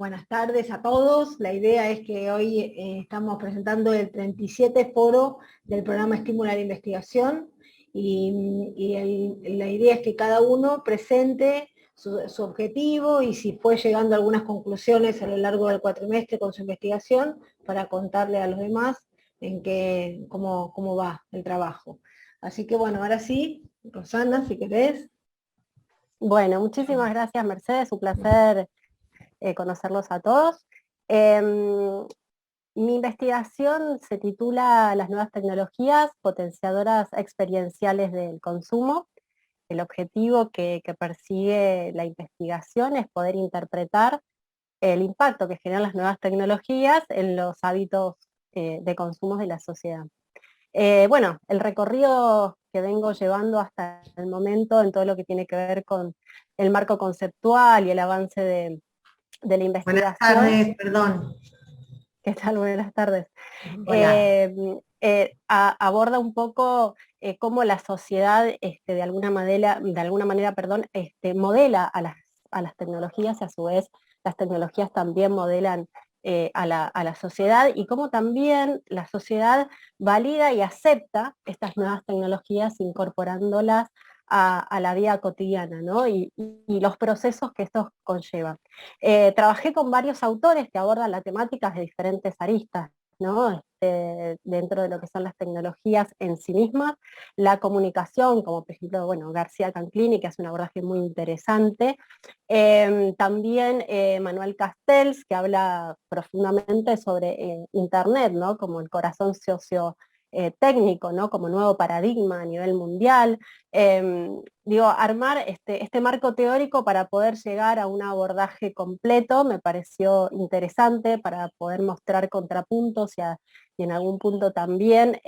Buenas tardes a todos. La idea es que hoy estamos presentando el 37 foro del programa Estímulo a la Investigación y la idea es que cada uno presente su objetivo y si fue llegando a algunas conclusiones a lo largo del cuatrimestre con su investigación para contarle a los demás cómo va el trabajo. Así que bueno, ahora sí, Rosana, si querés. Bueno, muchísimas gracias, Mercedes, un placer conocerlos a todos. Mi investigación se titula Las nuevas tecnologías potenciadoras experienciales del consumo. El objetivo que persigue la investigación es poder interpretar el impacto que generan las nuevas tecnologías en los hábitos de consumo de la sociedad. Bueno, el recorrido que vengo llevando hasta el momento en todo lo que tiene que ver con el marco conceptual y el avance de la Buenas investigación. tardes, perdón. ¿Qué tal? Buenas tardes. Hola. Aborda un poco cómo la sociedad de alguna manera, modela a las tecnologías y a su vez las tecnologías también modelan a la sociedad y cómo también la sociedad valida y acepta estas nuevas tecnologías incorporándolas a la vida cotidiana, ¿no? Y los procesos que estos conllevan. Trabajé con varios autores que abordan las temáticas de diferentes aristas, ¿no? Dentro de lo que son las tecnologías en sí mismas, la comunicación, como por ejemplo, bueno, García Canclini, que hace un abordaje muy interesante, también Manuel Castells, que habla profundamente sobre Internet, ¿no? Como el corazón técnico, ¿no? Como nuevo paradigma a nivel mundial. Digo, armar este marco teórico para poder llegar a un abordaje completo me pareció interesante para poder mostrar contrapuntos y en algún punto también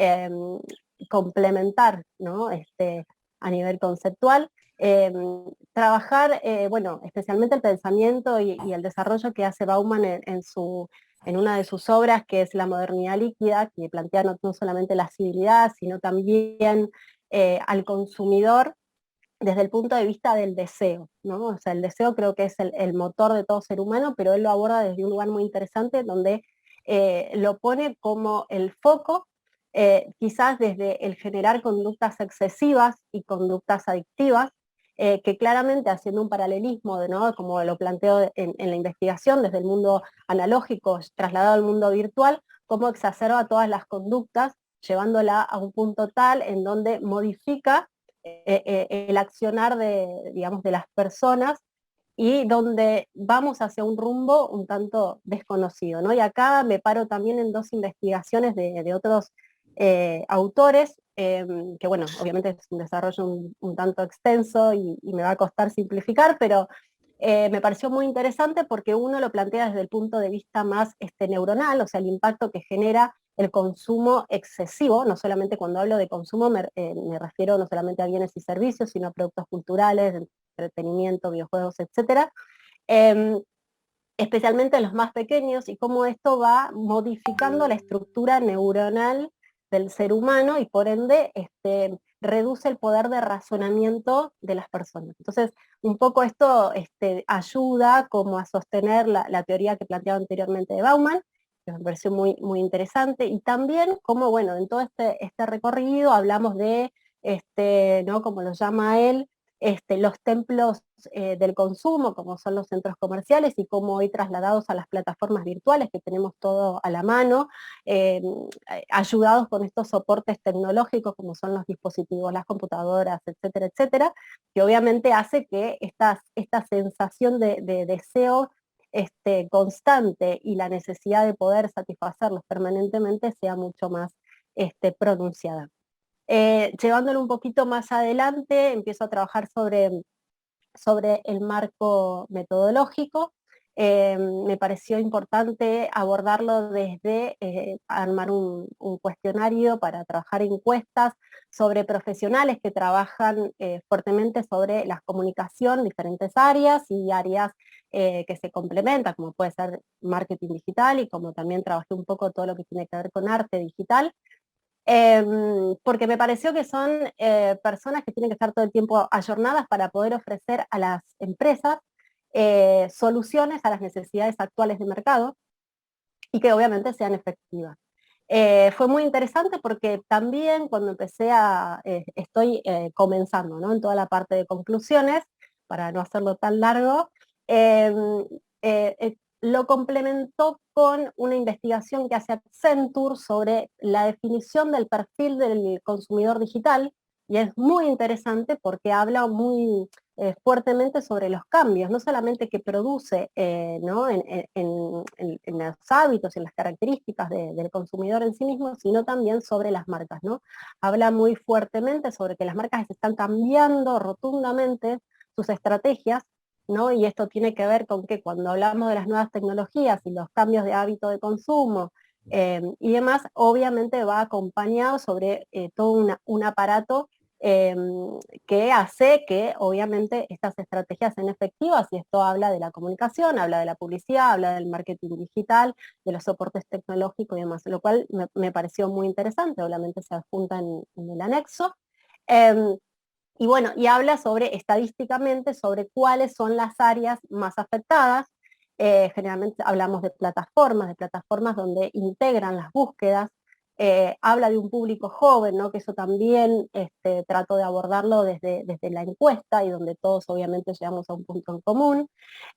complementar, ¿no? A nivel conceptual. Trabajar, bueno, especialmente el pensamiento y el desarrollo que hace Bauman en una de sus obras, que es La modernidad líquida, que plantea no solamente la civilidad, sino también al consumidor desde el punto de vista del deseo, ¿no? O sea, el deseo creo que es el motor de todo ser humano, pero él lo aborda desde un lugar muy interesante donde lo pone como el foco, quizás desde el generar conductas excesivas y conductas adictivas, que claramente haciendo un paralelismo, ¿no? Como lo planteo en la investigación, desde el mundo analógico trasladado al mundo virtual, cómo exacerba todas las conductas, llevándola a un punto tal en donde modifica el accionar digamos, de las personas y donde vamos hacia un rumbo un tanto desconocido, ¿no? Y acá me paro también en dos investigaciones de otros autores, que bueno, obviamente es un desarrollo un tanto extenso y me va a costar simplificar, pero me pareció muy interesante porque uno lo plantea desde el punto de vista más neuronal, o sea, el impacto que genera el consumo excesivo. No solamente cuando hablo de consumo me refiero no solamente a bienes y servicios, sino a productos culturales, de entretenimiento, videojuegos, etcétera. Especialmente en los más pequeños, y cómo esto va modificando la estructura neuronal del ser humano y por ende reduce el poder de razonamiento de las personas. Entonces, un poco esto ayuda como a sostener la teoría que planteaba anteriormente de Bauman, que me pareció muy, muy interesante, y también como, bueno, en todo este recorrido hablamos de, ¿no? Como lo llama él, los templos del consumo, como son los centros comerciales, y cómo hoy trasladados a las plataformas virtuales, que tenemos todo a la mano, eh, ayudados con estos soportes tecnológicos, como son los dispositivos, las computadoras, etcétera, etcétera, que obviamente hace que esta sensación de deseo constante y la necesidad de poder satisfacerlos permanentemente sea mucho más pronunciada. Llevándolo un poquito más adelante, empiezo a trabajar sobre el marco metodológico. Me pareció importante abordarlo desde armar un cuestionario para trabajar encuestas sobre profesionales que trabajan fuertemente sobre la comunicación, diferentes áreas y áreas que se complementan, como puede ser marketing digital, y como también trabajé un poco todo lo que tiene que ver con arte digital. Porque me pareció que son personas que tienen que estar todo el tiempo ayornadas para poder ofrecer a las empresas soluciones a las necesidades actuales de mercado y que obviamente sean efectivas. Fue muy interesante porque también cuando estoy comenzando, ¿no?, en toda la parte de conclusiones, para no hacerlo tan largo, lo complementó con una investigación que hace Accenture sobre la definición del perfil del consumidor digital, y es muy interesante porque habla muy fuertemente sobre los cambios, no solamente que produce, ¿no?, en los hábitos, en las características del consumidor en sí mismo, sino también sobre las marcas, ¿no? Habla muy fuertemente sobre que las marcas están cambiando rotundamente sus estrategias, ¿no? Y esto tiene que ver con que cuando hablamos de las nuevas tecnologías y los cambios de hábito de consumo y demás, obviamente va acompañado sobre todo un aparato que hace que obviamente estas estrategias sean efectivas, y esto habla de la comunicación, habla de la publicidad, habla del marketing digital, de los soportes tecnológicos y demás, lo cual me pareció muy interesante, obviamente se adjunta en el anexo. Y bueno, y habla estadísticamente sobre cuáles son las áreas más afectadas. Generalmente hablamos de plataformas donde integran las búsquedas. Habla de un público joven, ¿no?, que eso también trato de abordarlo desde la encuesta, y donde todos obviamente llegamos a un punto en común.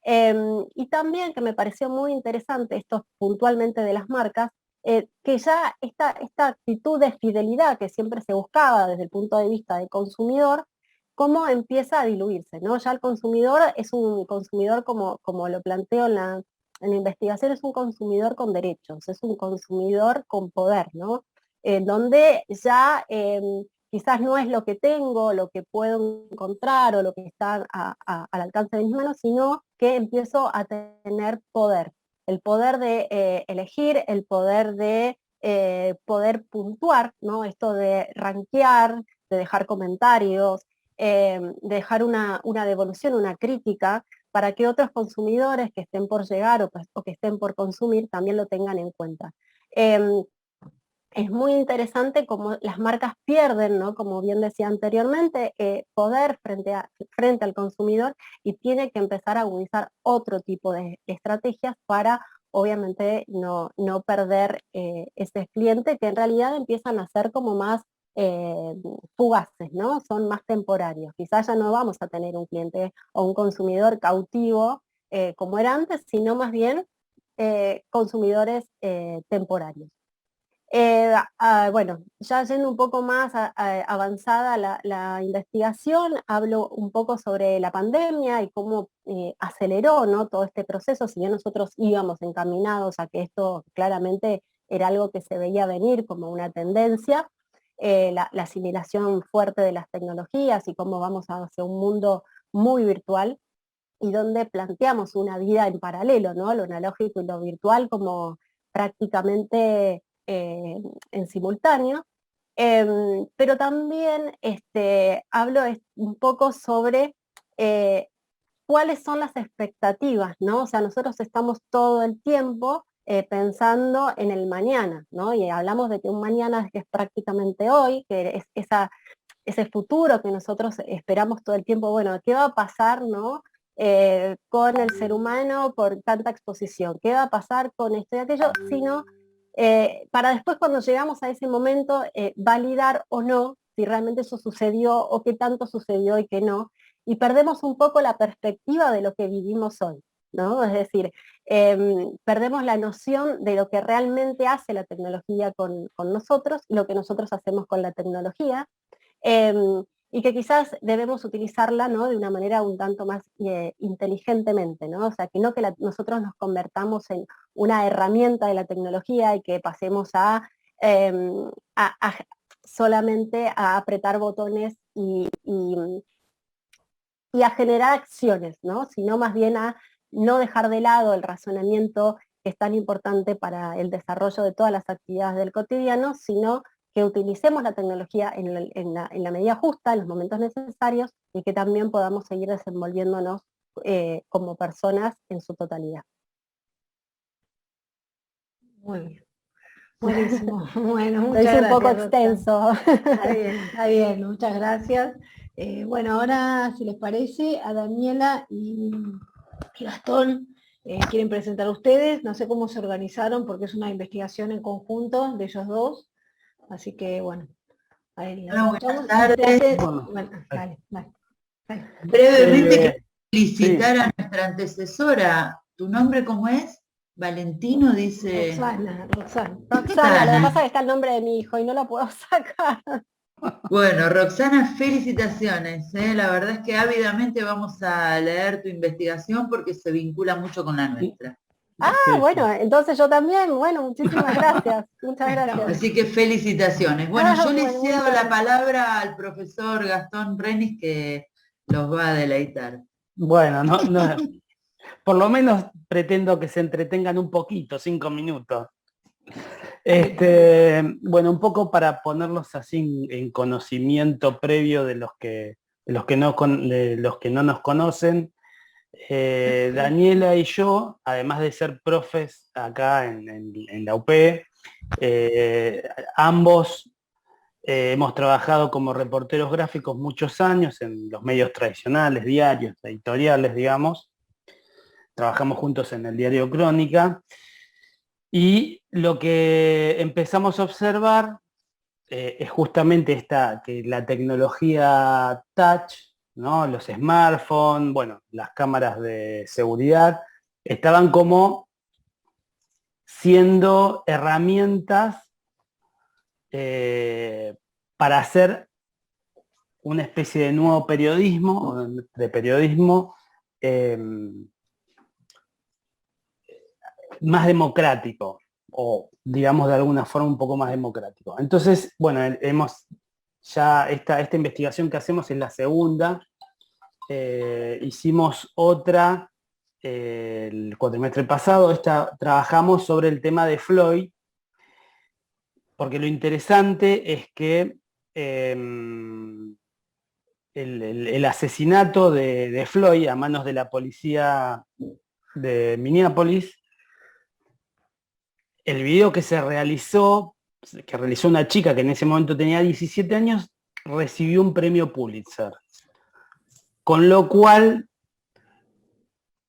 Y también, que me pareció muy interesante, esto puntualmente de las marcas, que ya esta actitud de fidelidad que siempre se buscaba desde el punto de vista del consumidor, cómo empieza a diluirse, ¿no? Ya el consumidor es un consumidor, como lo planteo en la investigación, es un consumidor con derechos, es un consumidor con poder, ¿no? Donde ya quizás no es lo que tengo, lo que puedo encontrar o lo que está al alcance de mis manos, sino que empiezo a tener poder. El poder de elegir, el poder de poder puntuar, ¿no? Esto de rankear, de dejar comentarios, dejar una devolución, una crítica, para que otros consumidores que estén por llegar o que estén por consumir también lo tengan en cuenta. Es muy interesante cómo las marcas pierden, ¿no?, como bien decía anteriormente, poder frente al consumidor, y tiene que empezar a agudizar otro tipo de estrategias para obviamente no perder ese cliente, que en realidad empiezan a ser como más eh, fugaces, ¿no? Son más temporarios. Quizás ya no vamos a tener un cliente o un consumidor cautivo como era antes, sino más bien consumidores temporarios. Bueno, ya yendo un poco más avanzada la investigación, hablo un poco sobre la pandemia y cómo aceleró, ¿no?, todo este proceso, si bien nosotros íbamos encaminados a que esto claramente era algo que se veía venir como una tendencia, la asimilación fuerte de las tecnologías y cómo vamos hacia un mundo muy virtual, y donde planteamos una vida en paralelo, ¿no?, lo analógico y lo virtual como prácticamente en simultáneo. Pero también hablo un poco sobre cuáles son las expectativas, ¿no? O sea, nosotros estamos todo el tiempo pensando en el mañana, ¿no? Y hablamos de que un mañana es prácticamente hoy, que es ese futuro que nosotros esperamos todo el tiempo. Bueno, ¿qué va a pasar, no? Con el ser humano por tanta exposición, ¿qué va a pasar con esto y aquello? Sino para después, cuando llegamos a ese momento, validar o no si realmente eso sucedió o qué tanto sucedió y qué no, y perdemos un poco la perspectiva de lo que vivimos hoy, ¿no? Es decir, perdemos la noción de lo que realmente hace la tecnología con nosotros y lo que nosotros hacemos con la tecnología, y que quizás debemos utilizarla, ¿no?, de una manera un tanto más inteligentemente, ¿no? O sea, que no que nosotros nos convertamos en una herramienta de la tecnología y que pasemos a solamente a apretar botones y a generar acciones, ¿no?, sino más bien a no dejar de lado el razonamiento, que es tan importante para el desarrollo de todas las actividades del cotidiano, sino que utilicemos la tecnología en la medida justa, en los momentos necesarios, y que también podamos seguir desenvolviéndonos como personas en su totalidad. Muy bien. Buenísimo. Bueno, Lo muchas hice un gracias, poco Roxana. extenso. Está bien, muchas gracias. Bueno, ahora, si les parece, a Daniela y y Gastón quieren presentar a ustedes. No sé cómo se organizaron porque es una investigación en conjunto de ellos dos. Así que bueno, ahí las Hola, escuchamos. buenas tardes. Bueno, dale. Brevemente quiero Sí, felicitar a nuestra antecesora. ¿Tu nombre cómo es? Valentino dice. Roxana. Roxana, lo que pasa es que está el nombre de mi hijo y no lo puedo sacar. Bueno, Roxana, felicitaciones. La verdad es que ávidamente vamos a leer tu investigación porque se vincula mucho con la nuestra. Bueno, entonces yo también, bueno, muchísimas gracias, muchas gracias. Así que felicitaciones. Bueno, yo le Bueno, cedo la palabra al profesor Gastón Renis que los va a deleitar. bueno, por lo menos pretendo que se entretengan un poquito, 5 minutos. Bueno, un poco para ponerlos así en conocimiento previo de los que no nos conocen. Daniela y yo, además de ser profes acá en la UP, ambos hemos trabajado como reporteros gráficos muchos años en los medios tradicionales, diarios, editoriales, digamos. Trabajamos juntos en el diario Crónica. Y lo que empezamos a observar es justamente que la tecnología touch, ¿no? Los smartphones, bueno, las cámaras de seguridad, estaban como siendo herramientas para hacer una especie de nuevo periodismo, de periodismo más democrático, o digamos de alguna forma un poco más democrático. Entonces, bueno, esta investigación que hacemos es la segunda. Hicimos otra el cuatrimestre pasado. Trabajamos sobre el tema de Floyd, porque lo interesante es que el asesinato de Floyd a manos de la policía de Minneapolis, el video que realizó una chica que en ese momento tenía 17 años, recibió un premio Pulitzer. Con lo cual,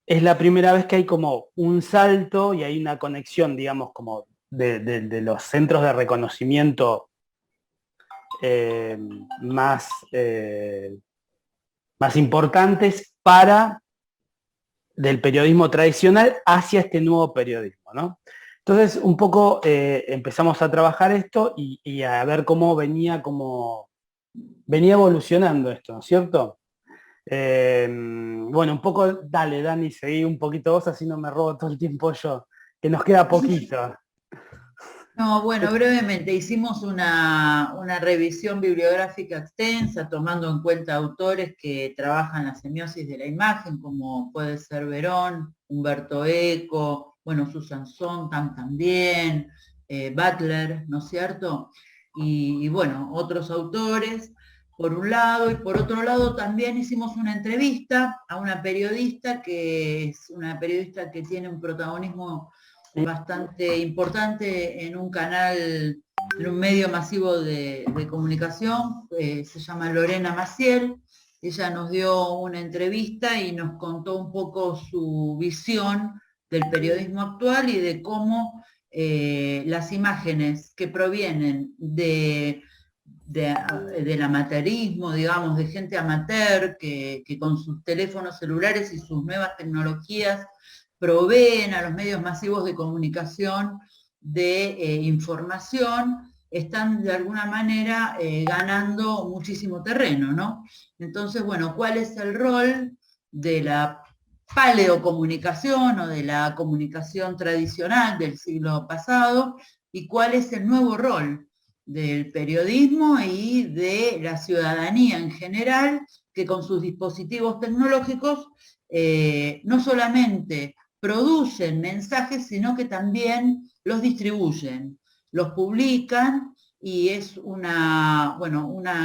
es la primera vez que hay como un salto y hay una conexión, digamos, como de los centros de reconocimiento más importantes del periodismo tradicional hacia este nuevo periodismo, ¿no? Entonces, un poco empezamos a trabajar esto y a ver cómo venía evolucionando esto, ¿no es cierto? Bueno, un poco, dale, Dani, seguí un poquito vos, así no me robo todo el tiempo yo, que nos queda poquito. No, bueno, brevemente, hicimos una revisión bibliográfica extensa, tomando en cuenta autores que trabajan la semiosis de la imagen, como puede ser Verón, Humberto Eco, bueno, Susan Sontag también, Butler, ¿no es cierto? Y bueno, otros autores, por un lado, y por otro lado también hicimos una entrevista a una periodista que es una periodista que tiene un protagonismo bastante importante en un canal, en un medio masivo de comunicación, se llama Lorena Maciel. Ella nos dio una entrevista y nos contó un poco su visión del periodismo actual y de cómo las imágenes que provienen del amateurismo, digamos, de gente amateur que con sus teléfonos celulares y sus nuevas tecnologías proveen a los medios masivos de comunicación de información, están de alguna manera ganando muchísimo terreno, ¿no? Entonces, bueno, ¿cuál es el rol de la paleocomunicación o de la comunicación tradicional del siglo pasado y cuál es el nuevo rol del periodismo y de la ciudadanía en general, que con sus dispositivos tecnológicos no solamente producen mensajes, sino que también los distribuyen, los publican y es una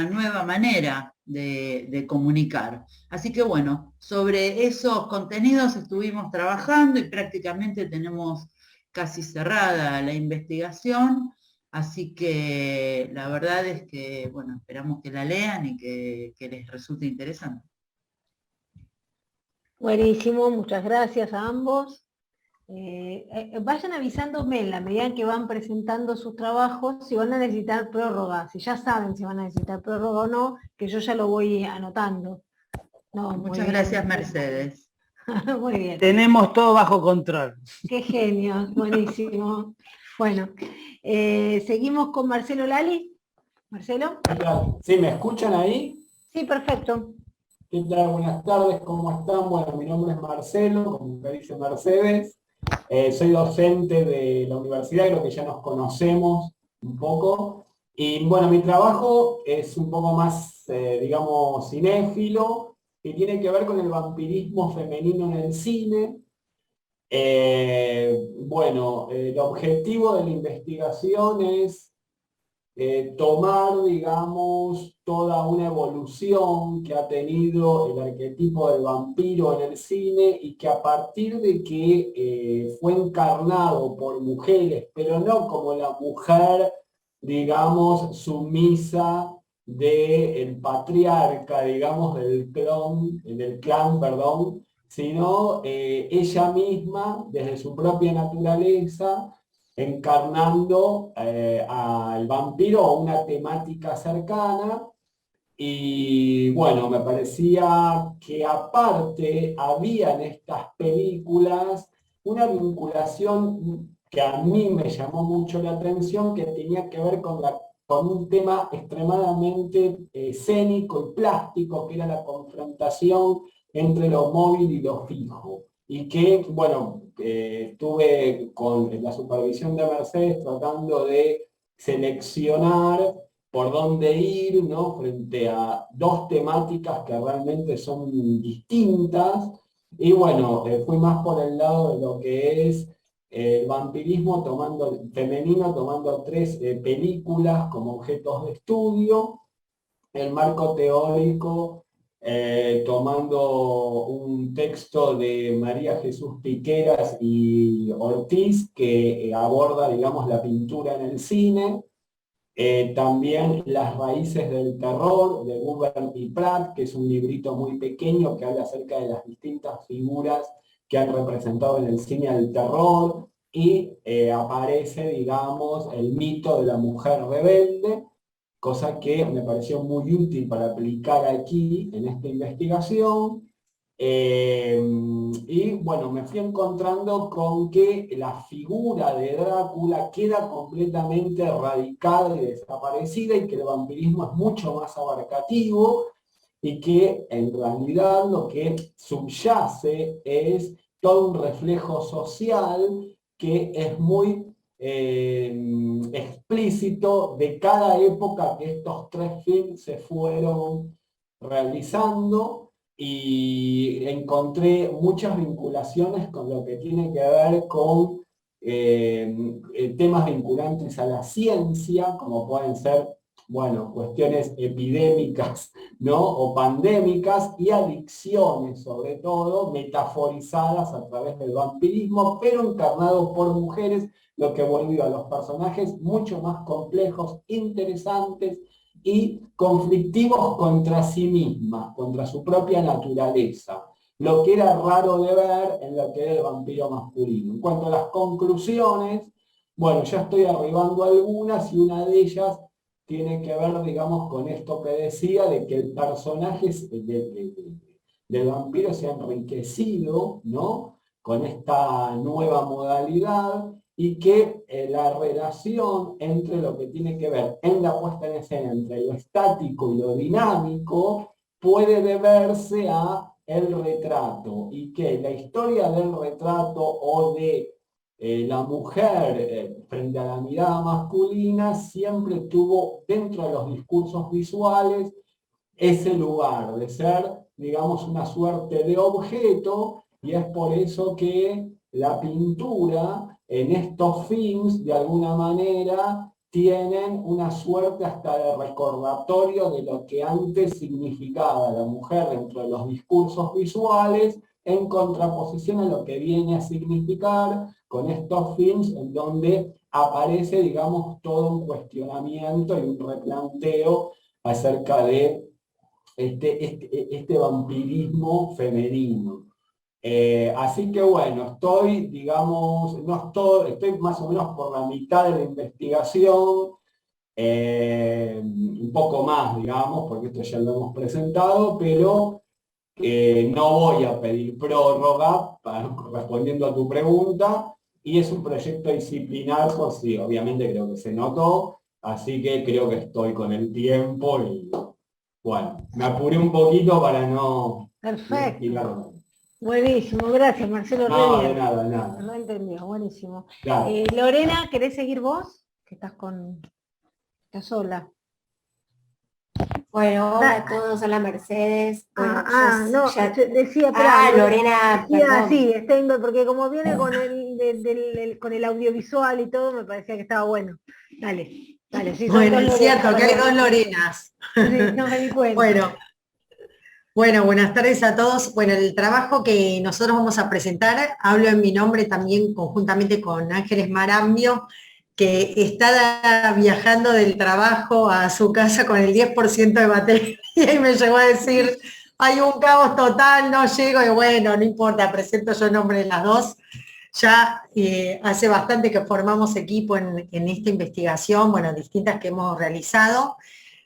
nueva manera de comunicar. Así que bueno, sobre esos contenidos estuvimos trabajando y prácticamente tenemos casi cerrada la investigación, así que la verdad es que, bueno, esperamos que la lean y que les resulte interesante. Buenísimo, muchas gracias a ambos. Vayan avisándome en la medida en que van presentando sus trabajos si van a necesitar prórroga, si ya saben si van a necesitar prórroga o no, que yo ya lo voy anotando. No, muy Muchas bien. gracias, Mercedes. Muy bien. Tenemos todo bajo control. Qué genio, buenísimo. Bueno, seguimos con Marcelo Lali. Marcelo. ¿Qué tal? ¿Sí, me escuchan ahí? Sí, perfecto. ¿Qué tal? Buenas tardes, ¿cómo están? Bueno, mi nombre es Marcelo, como me dice Mercedes. Soy docente de la universidad, creo que ya nos conocemos un poco. Y bueno, mi trabajo es un poco más, digamos, cinéfilo, y tiene que ver con el vampirismo femenino en el cine. Bueno, el objetivo de la investigación es tomar, digamos, toda una evolución que ha tenido el arquetipo del vampiro en el cine y que a partir de que fue encarnado por mujeres, pero no como la mujer, digamos, sumisa del patriarca, digamos, del clan, perdón, sino ella misma, desde su propia naturaleza, encarnando al vampiro o una temática cercana. Y bueno, me parecía que aparte había en estas películas una vinculación que a mí me llamó mucho la atención, que tenía que ver con un tema extremadamente escénico y plástico, que era la confrontación entre lo móvil y lo fijo. Y que, bueno, estuve con la supervisión de Mercedes tratando de seleccionar por dónde ir, ¿no? Frente a dos temáticas que realmente son distintas. Y bueno, fui más por el lado de lo que es el vampirismo femenino, tomando tres películas como objetos de estudio, el marco teórico, tomando un texto de María Jesús Piqueras y Ortiz que aborda, digamos, la pintura en el cine. También Las raíces del terror, de Gubern y Pratt, que es un librito muy pequeño que habla acerca de las distintas figuras que han representado en el cine el terror, y aparece, digamos, el mito de la mujer rebelde, cosa que me pareció muy útil para aplicar aquí en esta investigación. Y bueno, me fui encontrando con que la figura de Drácula queda completamente erradicada y desaparecida, y que el vampirismo es mucho más abarcativo, y que en realidad lo que subyace es todo un reflejo social que es muy explícito de cada época que estos tres films se fueron realizando. Y encontré muchas vinculaciones con lo que tiene que ver con temas vinculantes a la ciencia, como pueden ser, bueno, cuestiones epidémicas, ¿no? O pandémicas, y adicciones, sobre todo, metaforizadas a través del vampirismo, pero encarnados por mujeres, lo que volvió a los personajes mucho más complejos, interesantes y conflictivos contra sí mismas, contra su propia naturaleza, lo que era raro de ver en lo que era el vampiro masculino. En cuanto a las conclusiones, bueno, ya estoy arribando a algunas, y una de ellas tiene que ver, digamos, con esto que decía, de que el personaje del vampiro se ha enriquecido, ¿no?, con esta nueva modalidad, y que la relación entre lo que tiene que ver en la puesta en escena entre lo estático y lo dinámico puede deberse a el retrato, y que la historia del retrato o de la mujer frente a la mirada masculina siempre tuvo dentro de los discursos visuales ese lugar de ser, digamos, una suerte de objeto, y es por eso que la pintura en estos films, de alguna manera, tienen una suerte hasta de recordatorio de lo que antes significaba la mujer dentro de los discursos visuales, en contraposición a lo que viene a significar con estos films en donde aparece, digamos, todo un cuestionamiento y un replanteo acerca de este vampirismo femenino. Así que bueno, estoy, digamos, no estoy más o menos por la mitad de la investigación, un poco más, digamos, porque esto ya lo hemos presentado, pero no voy a pedir prórroga, respondiendo a tu pregunta, y es un proyecto disciplinar, por si obviamente creo que se notó, así que creo que estoy con el tiempo y bueno, me apuré un poquito para no... Perfecto. Buenísimo, gracias Marcelo. No, re de bien. nada, de nada. No entendió, buenísimo. Claro. Lorena, ¿querés seguir vos? Que estás sola. Bueno, hola a todos, hola Mercedes. Bueno, decía, Lorena, decía, perdón. sí, porque como viene con con el audiovisual y todo, me parecía que estaba bueno. Dale, sí. Bueno, es cierto, que hay dos Lorenas. Sí, no me di cuenta. Bueno, buenas tardes a todos. Bueno, el trabajo que nosotros vamos a presentar, hablo en mi nombre también conjuntamente con Ángeles Marambio, que está viajando del trabajo a su casa con el 10% de batería y me llegó a decir, hay un caos total, no llego, y bueno, no importa, presento yo el nombre de las dos. Ya hace bastante que formamos equipo en esta investigación, bueno, distintas que hemos realizado.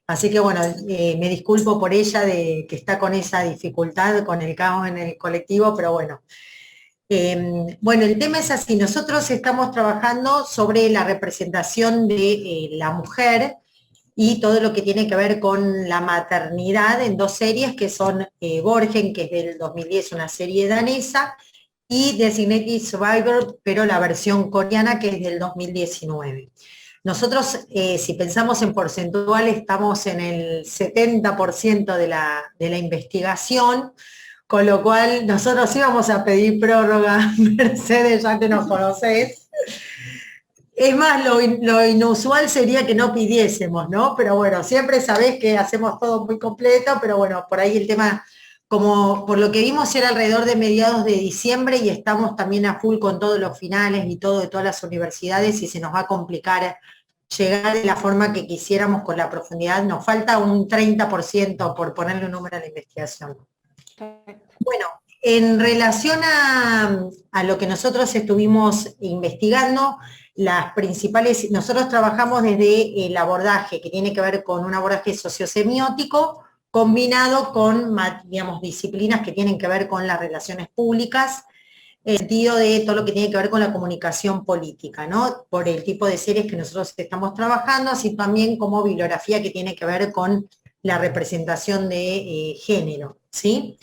Así que bueno, me disculpo por ella de que está con esa dificultad, con el caos en el colectivo, pero bueno. Bueno, el tema es así, nosotros estamos trabajando sobre la representación de la mujer y todo lo que tiene que ver con la maternidad en dos series que son Borgen, que es del 2010, una serie danesa, y Designated Survivor, pero la versión coreana, que es del 2019. Nosotros, si pensamos en porcentual, estamos en el 70% de la investigación, con lo cual nosotros íbamos a pedir prórroga, Mercedes, ya que nos conocés. Es más, lo inusual sería que no pidiésemos, ¿no? Pero bueno, siempre sabés que hacemos todo muy completo, pero bueno, por ahí el tema, como por lo que vimos era alrededor de mediados de diciembre y estamos también a full con todos los finales y todo de todas las universidades y se nos va a complicar llegar de la forma que quisiéramos con la profundidad. Nos falta un 30% por ponerle un número a la investigación. Bueno, en relación a lo que nosotros estuvimos investigando, las principales, nosotros trabajamos desde el abordaje que tiene que ver con un abordaje sociosemiótico combinado con, digamos, disciplinas que tienen que ver con las relaciones públicas, en el sentido de todo lo que tiene que ver con la comunicación política, ¿no? Por el tipo de series que nosotros estamos trabajando, así también como bibliografía que tiene que ver con la representación de género, ¿sí?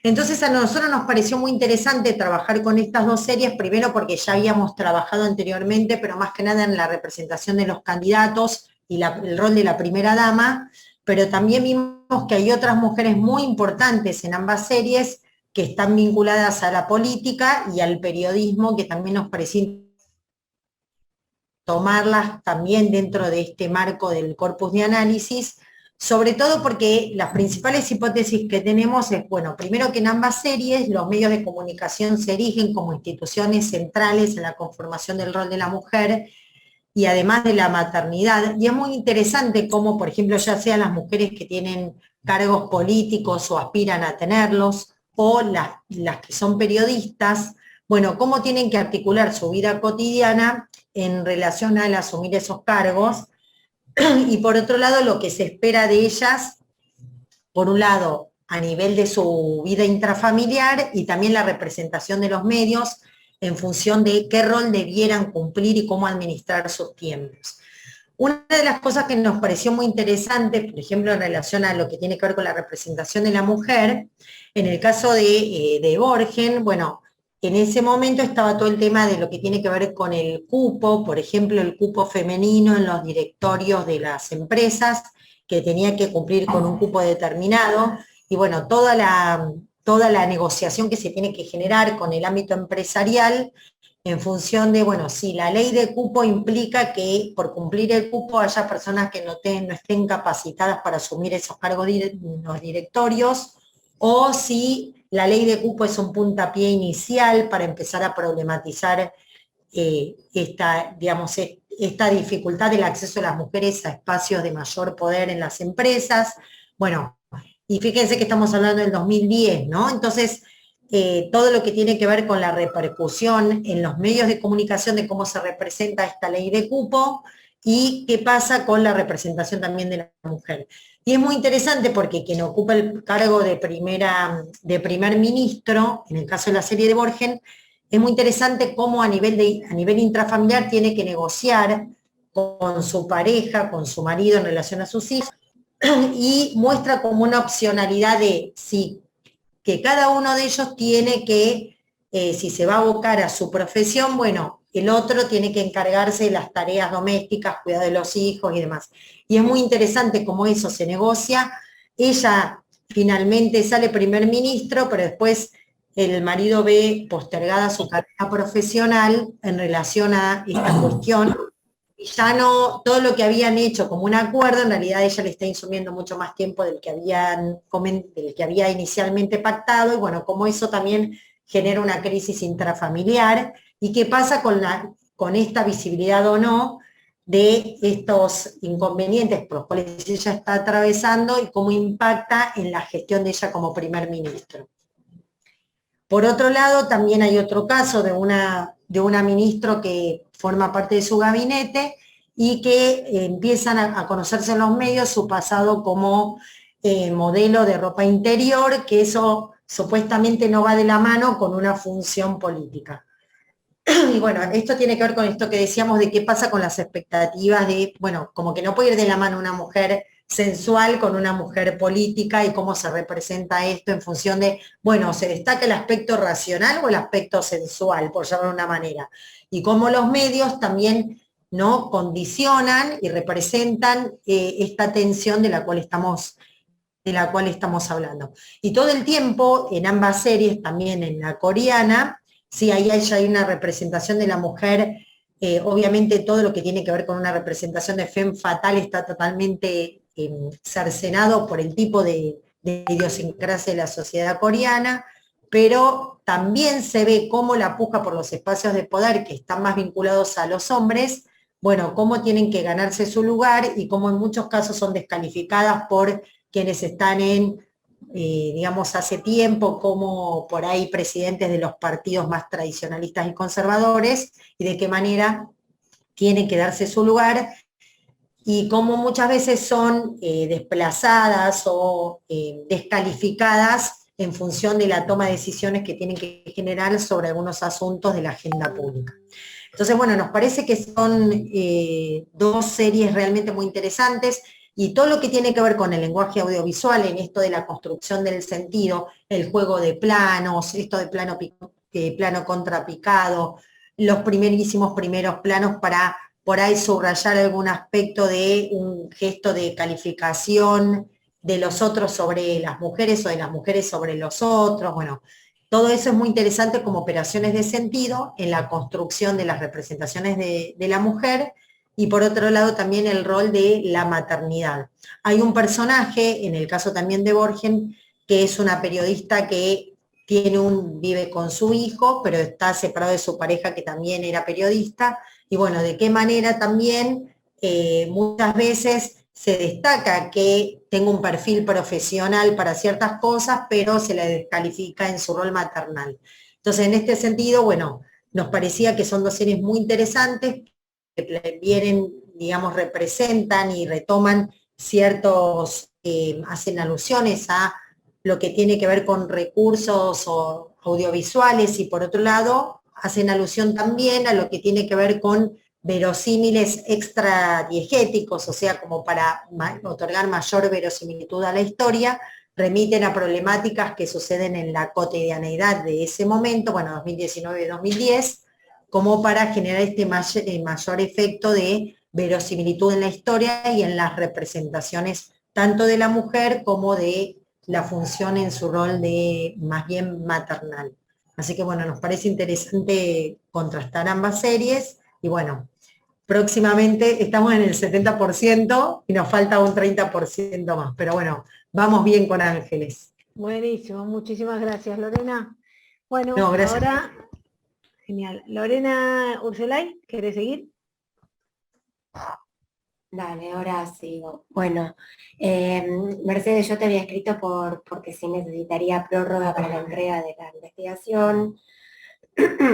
Entonces a nosotros nos pareció muy interesante trabajar con estas dos series, primero porque ya habíamos trabajado anteriormente, pero más que nada en la representación de los candidatos y el rol de la primera dama, pero también vimos que hay otras mujeres muy importantes en ambas series que están vinculadas a la política y al periodismo, que también nos pareció tomarlas también dentro de este marco del corpus de análisis, sobre todo porque las principales hipótesis que tenemos es, bueno, primero que en ambas series los medios de comunicación se erigen como instituciones centrales en la conformación del rol de la mujer y además de la maternidad, y es muy interesante cómo, por ejemplo, ya sean las mujeres que tienen cargos políticos o aspiran a tenerlos, o las que son periodistas, bueno, cómo tienen que articular su vida cotidiana en relación al asumir esos cargos, y por otro lado lo que se espera de ellas, por un lado a nivel de su vida intrafamiliar y también la representación de los medios en función de qué rol debieran cumplir y cómo administrar sus tiempos. Una de las cosas que nos pareció muy interesante, por ejemplo, en relación a lo que tiene que ver con la representación de la mujer, en el caso de Borgen, bueno, en ese momento estaba todo el tema de lo que tiene que ver con el cupo, por ejemplo, el cupo femenino en los directorios de las empresas, que tenía que cumplir con un cupo determinado, y bueno, toda la negociación que se tiene que generar con el ámbito empresarial, en función de, bueno, si la ley de cupo implica que por cumplir el cupo haya personas que no estén capacitadas para asumir esos cargos en los directorios, o si la ley de cupo es un puntapié inicial para empezar a problematizar esta dificultad del acceso de las mujeres a espacios de mayor poder en las empresas. Bueno, y fíjense que estamos hablando del 2010, ¿no? Entonces, todo lo que tiene que ver con la repercusión en los medios de comunicación de cómo se representa esta ley de cupo y qué pasa con la representación también de la mujer. Y es muy interesante porque quien ocupa el cargo de primer ministro, en el caso de la serie de Borgen, es muy interesante cómo a nivel intrafamiliar tiene que negociar con su pareja, con su marido en relación a sus hijos, y muestra como una opcionalidad de que cada uno de ellos tiene que, si se va a abocar a su profesión, bueno, el otro tiene que encargarse de las tareas domésticas, cuidar de los hijos y demás. Y es muy interesante cómo eso se negocia. Ella finalmente sale primer ministro, pero después el marido ve postergada su carrera profesional en relación a esta cuestión. Y ya no, todo lo que habían hecho como un acuerdo, en realidad ella le está insumiendo mucho más tiempo del que había inicialmente pactado, y bueno, como eso también genera una crisis intrafamiliar, y qué pasa con esta visibilidad o no de estos inconvenientes por los cuales ella está atravesando y cómo impacta en la gestión de ella como primer ministro. Por otro lado, también hay otro caso de una ministra que forma parte de su gabinete y que empiezan a conocerse en los medios su pasado como modelo de ropa interior, que eso supuestamente no va de la mano con una función política. Y bueno, esto tiene que ver con esto que decíamos de qué pasa con las expectativas de, bueno, como que no puede ir de la mano una mujer sensual con una mujer política y cómo se representa esto en función de, bueno, se destaca el aspecto racional o el aspecto sensual, por llamarlo de una manera, y cómo los medios también no condicionan y representan esta tensión de la cual estamos hablando. Y todo el tiempo, en ambas series, también en la coreana, sí, ahí hay una representación de la mujer, obviamente todo lo que tiene que ver con una representación de femme fatale está totalmente cercenado por el tipo de idiosincrasia de la sociedad coreana, pero también se ve cómo la puja por los espacios de poder que están más vinculados a los hombres, bueno, cómo tienen que ganarse su lugar y cómo en muchos casos son descalificadas por quienes están digamos, hace tiempo, como por ahí presidentes de los partidos más tradicionalistas y conservadores, y de qué manera tienen que darse su lugar, y cómo muchas veces son desplazadas o descalificadas en función de la toma de decisiones que tienen que generar sobre algunos asuntos de la agenda pública. Entonces, bueno, nos parece que son dos series realmente muy interesantes, y todo lo que tiene que ver con el lenguaje audiovisual, en esto de la construcción del sentido, el juego de planos, esto de plano contrapicado, los primeros planos para por ahí subrayar algún aspecto de un gesto de calificación de los otros sobre las mujeres o de las mujeres sobre los otros, bueno, todo eso es muy interesante como operaciones de sentido en la construcción de las representaciones de la mujer. Y por otro lado también el rol de la maternidad. Hay un personaje, en el caso también de Borgen, que es una periodista que vive con su hijo, pero está separado de su pareja que también era periodista, y bueno, de qué manera también muchas veces se destaca que tenga un perfil profesional para ciertas cosas, pero se la descalifica en su rol maternal. Entonces, en este sentido, bueno, nos parecía que son dos series muy interesantes, que vienen, digamos, representan y retoman hacen alusiones a lo que tiene que ver con recursos audiovisuales, y por otro lado hacen alusión también a lo que tiene que ver con verosímiles extradiegéticos, o sea, como para otorgar mayor verosimilitud a la historia, remiten a problemáticas que suceden en la cotidianeidad de ese momento, bueno, 2019 y 2010, como para generar este mayor efecto de verosimilitud en la historia y en las representaciones tanto de la mujer como de la función en su rol de más bien maternal. Así que bueno, nos parece interesante contrastar ambas series, y bueno, próximamente estamos en el 70% y nos falta un 30% más, pero bueno, vamos bien con Ángeles. Buenísimo, muchísimas gracias, Lorena. Bueno, No, gracias. ahora... Genial. Lorena Urselay, ¿querés seguir? Dale, ahora sigo. Bueno, Mercedes, yo te había escrito porque sí necesitaría prórroga para la entrega de la investigación.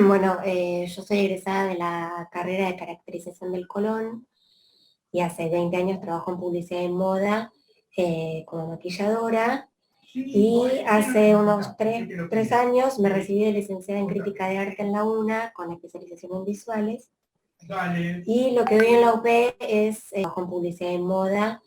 Bueno, yo soy egresada de la carrera de caracterización del Colón y hace 20 años trabajo en publicidad y moda como maquilladora. Y hace unos 3 años me recibí de licenciada en crítica de arte en la UNA con especialización en visuales. Y lo que doy en la UP es trabajo en publicidad y moda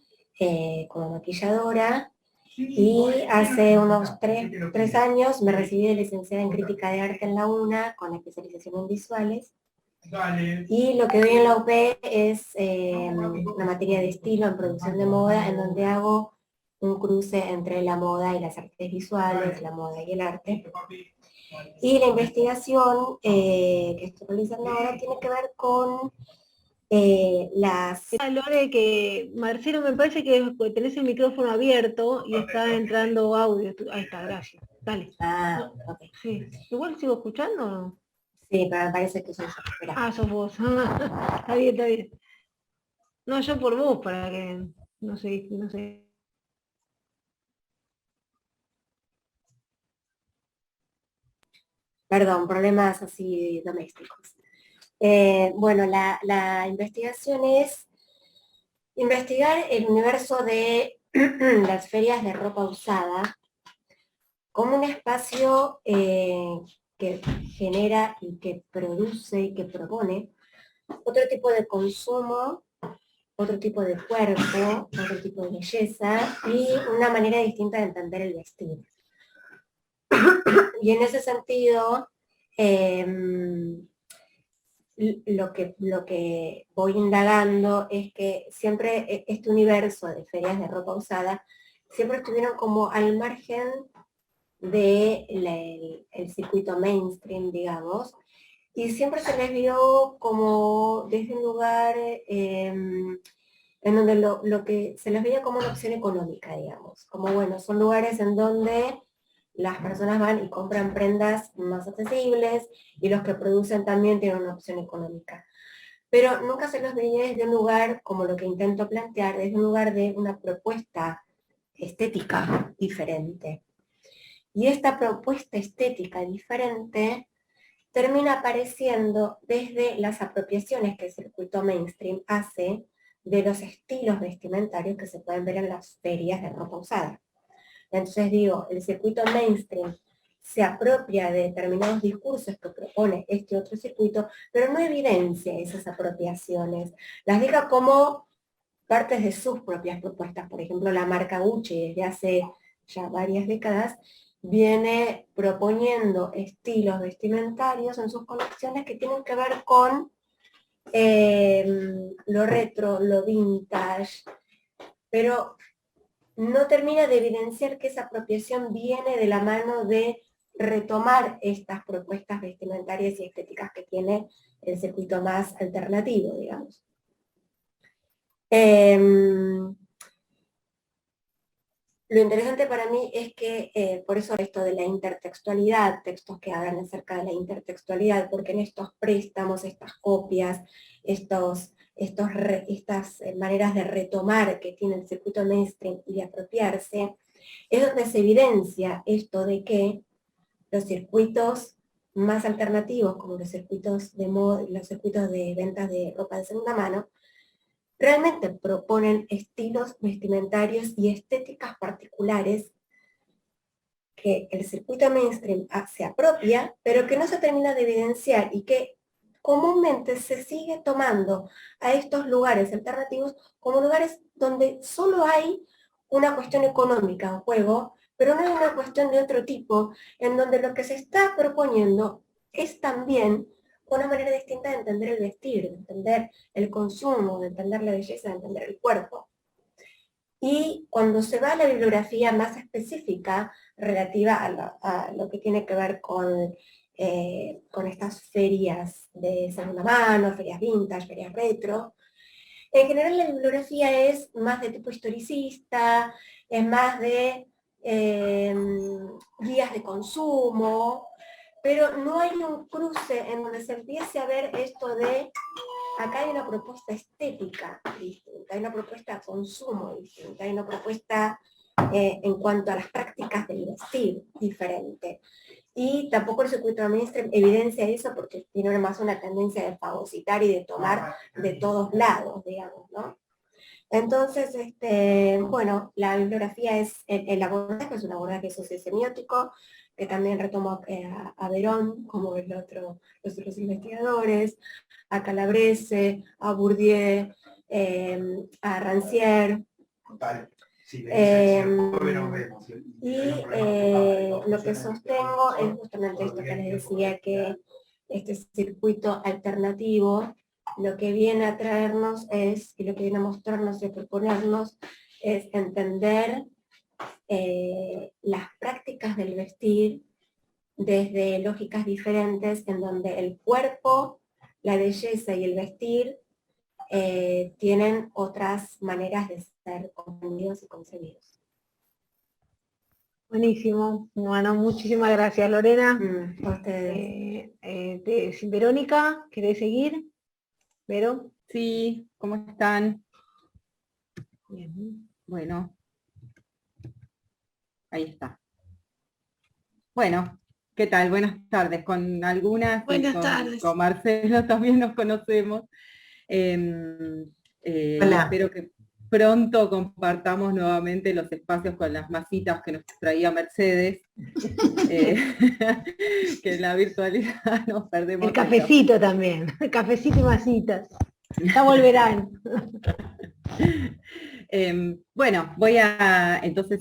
como maquilladora. Y hace unos 3 años me recibí de licenciada en crítica de arte en la UNA con especialización en visuales. Y lo que doy en la UP es una materia de estilo en producción de moda, en donde hago un cruce entre la moda y las artes visuales, la moda y el arte. Y la investigación que estoy realizando ahora tiene que ver con las... Lore, que Marcelo, me parece que tenés el micrófono abierto y está entrando audio. Ahí está, gracias. Dale. Ah, ok. Sí. Igual sigo escuchando, ¿o no? Sí, pero me parece que soy yo. Esperá. Ah, sos vos. Está bien, está bien. No, yo por vos, para que no sé. Perdón, problemas así domésticos. Bueno, la investigación es investigar el universo de las ferias de ropa usada como un espacio que genera y que produce y que propone otro tipo de consumo, otro tipo de cuerpo, otro tipo de belleza y una manera distinta de entender el vestir. Y en ese sentido, lo que voy indagando es que siempre este universo de ferias de ropa usada siempre estuvieron como al margen del circuito mainstream, digamos, y siempre se les vio como desde un lugar en donde lo que se les veía como una opción económica, digamos, como bueno, son lugares en donde las personas van y compran prendas más accesibles y los que producen también tienen una opción económica. Pero nunca se los veía desde un lugar, como lo que intento plantear, desde un lugar de una propuesta estética diferente. Y esta propuesta estética diferente termina apareciendo desde las apropiaciones que el circuito mainstream hace de los estilos vestimentarios que se pueden ver en las ferias de ropa usada. Entonces digo, el circuito mainstream se apropia de determinados discursos que propone este otro circuito, pero no evidencia esas apropiaciones. Las deja como partes de sus propias propuestas. Por ejemplo, la marca Gucci desde hace ya varias décadas viene proponiendo estilos vestimentarios en sus colecciones que tienen que ver con lo retro, lo vintage, pero no termina de evidenciar que esa apropiación viene de la mano de retomar estas propuestas vestimentarias y estéticas que tiene el circuito más alternativo, digamos. Lo interesante para mí es que, por eso esto de la intertextualidad, textos que hablan acerca de la intertextualidad, porque en estos préstamos, estas copias, estas maneras de retomar que tiene el circuito mainstream y de apropiarse, es donde se evidencia esto de que los circuitos más alternativos, como los circuitos de moda, los circuitos de ventas de ropa de segunda mano, realmente proponen estilos vestimentarios y estéticas particulares que el circuito mainstream se apropia, pero que no se termina de evidenciar y que comúnmente se sigue tomando a estos lugares alternativos como lugares donde solo hay una cuestión económica en juego, pero no hay una cuestión de otro tipo, en donde lo que se está proponiendo es también una manera distinta de entender el vestir, de entender el consumo, de entender la belleza, de entender el cuerpo. Y cuando se va a la bibliografía más específica relativa a lo que tiene que ver con estas ferias de segunda mano, ferias vintage, ferias retro, en general la bibliografía es más de tipo historicista, es más de guías de consumo, pero no hay un cruce en donde se empiece a ver esto de acá hay una propuesta estética distinta, hay una propuesta de consumo distinta, hay una propuesta en cuanto a las prácticas del vestir diferente. Y tampoco el circuito mainstream evidencia eso porque tiene más una tendencia de fagocitar y de tomar de todos lados, digamos, ¿no? Entonces, bueno, la bibliografía es, el abordaje es un abordaje sociosemiótico, que también retomo a Verón, como los otros investigadores, a Calabrese, a Bourdieu, a Rancière. Lo que sostengo es justamente esto que les decía, que este circuito alternativo lo que viene a traernos es, y lo que viene a mostrarnos y a proponernos, es entender las prácticas del vestir desde lógicas diferentes, en donde el cuerpo, la belleza y el vestir tienen otras maneras de ser comprendidos y concebidos. Buenísimo. Bueno, muchísimas gracias, Lorena. A ustedes. Verónica, ¿querés seguir? ¿Vero? Sí, ¿cómo están? Bien. Bueno, ahí está. Bueno, ¿qué tal? Buenas tardes. Con algunas, Buenas tardes. Con Marcelo también nos conocemos. Hola. Espero que pronto compartamos nuevamente los espacios con las masitas que nos traía Mercedes, que en la virtualidad nos perdemos. El cafecito también, el cafecito y masitas. Ya volverán. Bueno, voy a entonces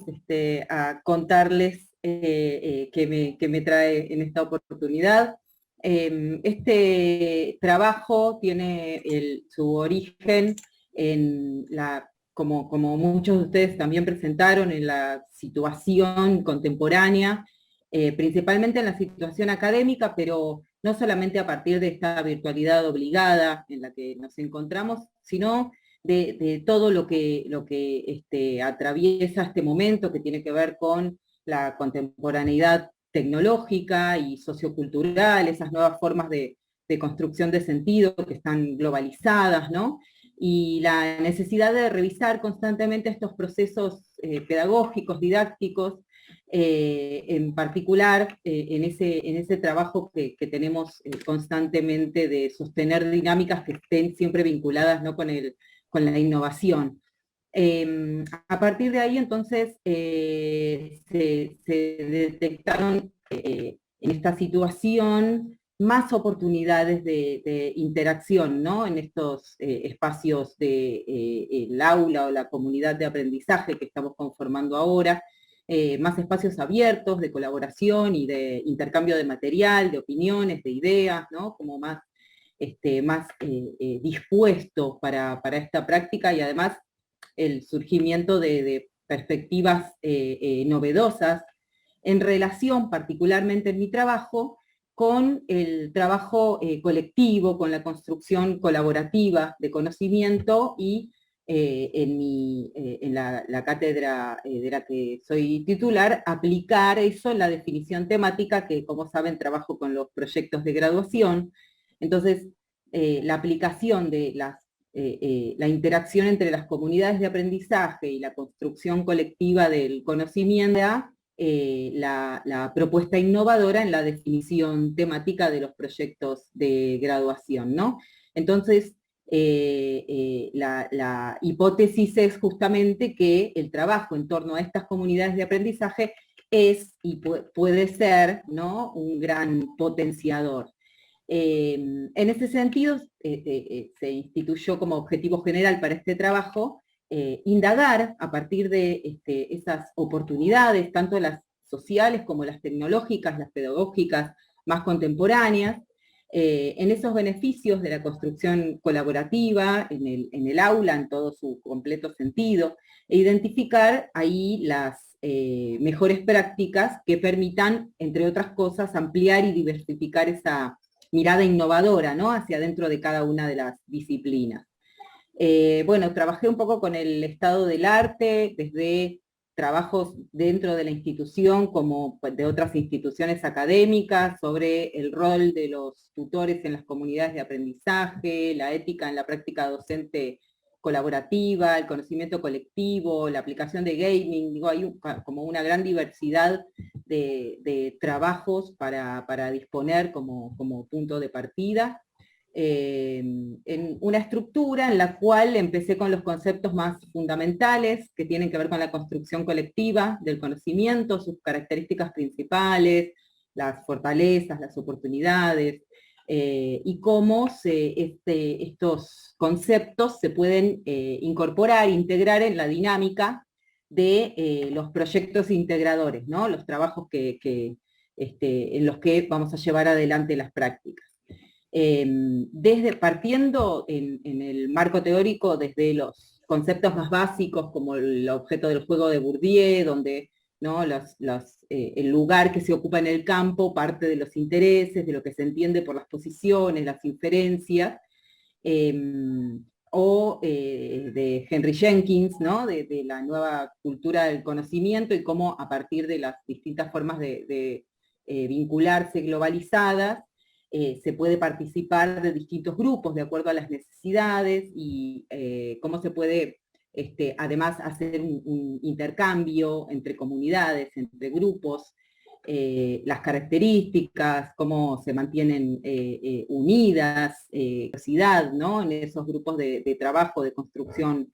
a contarles qué me trae en esta oportunidad. Este trabajo tiene su origen en como muchos de ustedes también presentaron, en la situación contemporánea, principalmente en la situación académica, pero no solamente a partir de esta virtualidad obligada en la que nos encontramos, sino de todo lo que atraviesa este momento, que tiene que ver con la contemporaneidad tecnológica y sociocultural, esas nuevas formas de construcción de sentido que están globalizadas, ¿no? Y la necesidad de revisar constantemente estos procesos pedagógicos, didácticos, en particular en ese trabajo que tenemos constantemente de sostener dinámicas que estén siempre vinculadas, ¿no?, con la innovación. A partir de ahí, entonces, se detectaron en esta situación más oportunidades de interacción, ¿no?, en estos espacios del aula o la comunidad de aprendizaje que estamos conformando ahora, más espacios abiertos de colaboración y de intercambio de material, de opiniones, de ideas, ¿no?, como más dispuesto para esta práctica, y además el surgimiento de perspectivas novedosas en relación, particularmente en mi trabajo, con el trabajo colectivo, con la construcción colaborativa de conocimiento, y en la cátedra de la que soy titular, aplicar eso en la definición temática, que, como saben, trabajo con los proyectos de graduación. Entonces, la aplicación de la interacción entre las comunidades de aprendizaje y la construcción colectiva del conocimiento, la propuesta innovadora en la definición temática de los proyectos de graduación, ¿no? Entonces, la hipótesis es justamente que el trabajo en torno a estas comunidades de aprendizaje es y puede ser, ¿no?, un gran potenciador. En ese sentido, se instituyó como objetivo general para este trabajo indagar a partir de esas oportunidades, tanto las sociales como las tecnológicas, las pedagógicas más contemporáneas, en esos beneficios de la construcción colaborativa en el aula en todo su completo sentido, e identificar ahí las mejores prácticas que permitan, entre otras cosas, ampliar y diversificar esa mirada innovadora, ¿no?, hacia adentro de cada una de las disciplinas. Bueno, trabajé un poco con el estado del arte desde trabajos dentro de la institución como de otras instituciones académicas sobre el rol de los tutores en las comunidades de aprendizaje, la ética en la práctica docente colaborativa, el conocimiento colectivo, la aplicación de gaming. Digo, hay como una gran diversidad de trabajos para disponer como punto de partida. En una estructura en la cual empecé con los conceptos más fundamentales que tienen que ver con la construcción colectiva del conocimiento, sus características principales, las fortalezas, las oportunidades, y cómo estos conceptos se pueden incorporar, integrar en la dinámica de los proyectos integradores, ¿no? Los trabajos en los que vamos a llevar adelante las prácticas. Partiendo en el marco teórico desde los conceptos más básicos como el objeto del juego de Bourdieu, donde, ¿no?, el lugar que se ocupa en el campo parte de los intereses, de lo que se entiende por las posiciones, las inferencias, o de Henry Jenkins, ¿no?, de la nueva cultura del conocimiento y cómo a partir de las distintas formas de vincularse globalizadas, se puede participar de distintos grupos de acuerdo a las necesidades y cómo se puede además hacer un intercambio entre comunidades, entre grupos, las características, cómo se mantienen unidas, diversidad, ¿no?, en esos grupos de trabajo, de construcción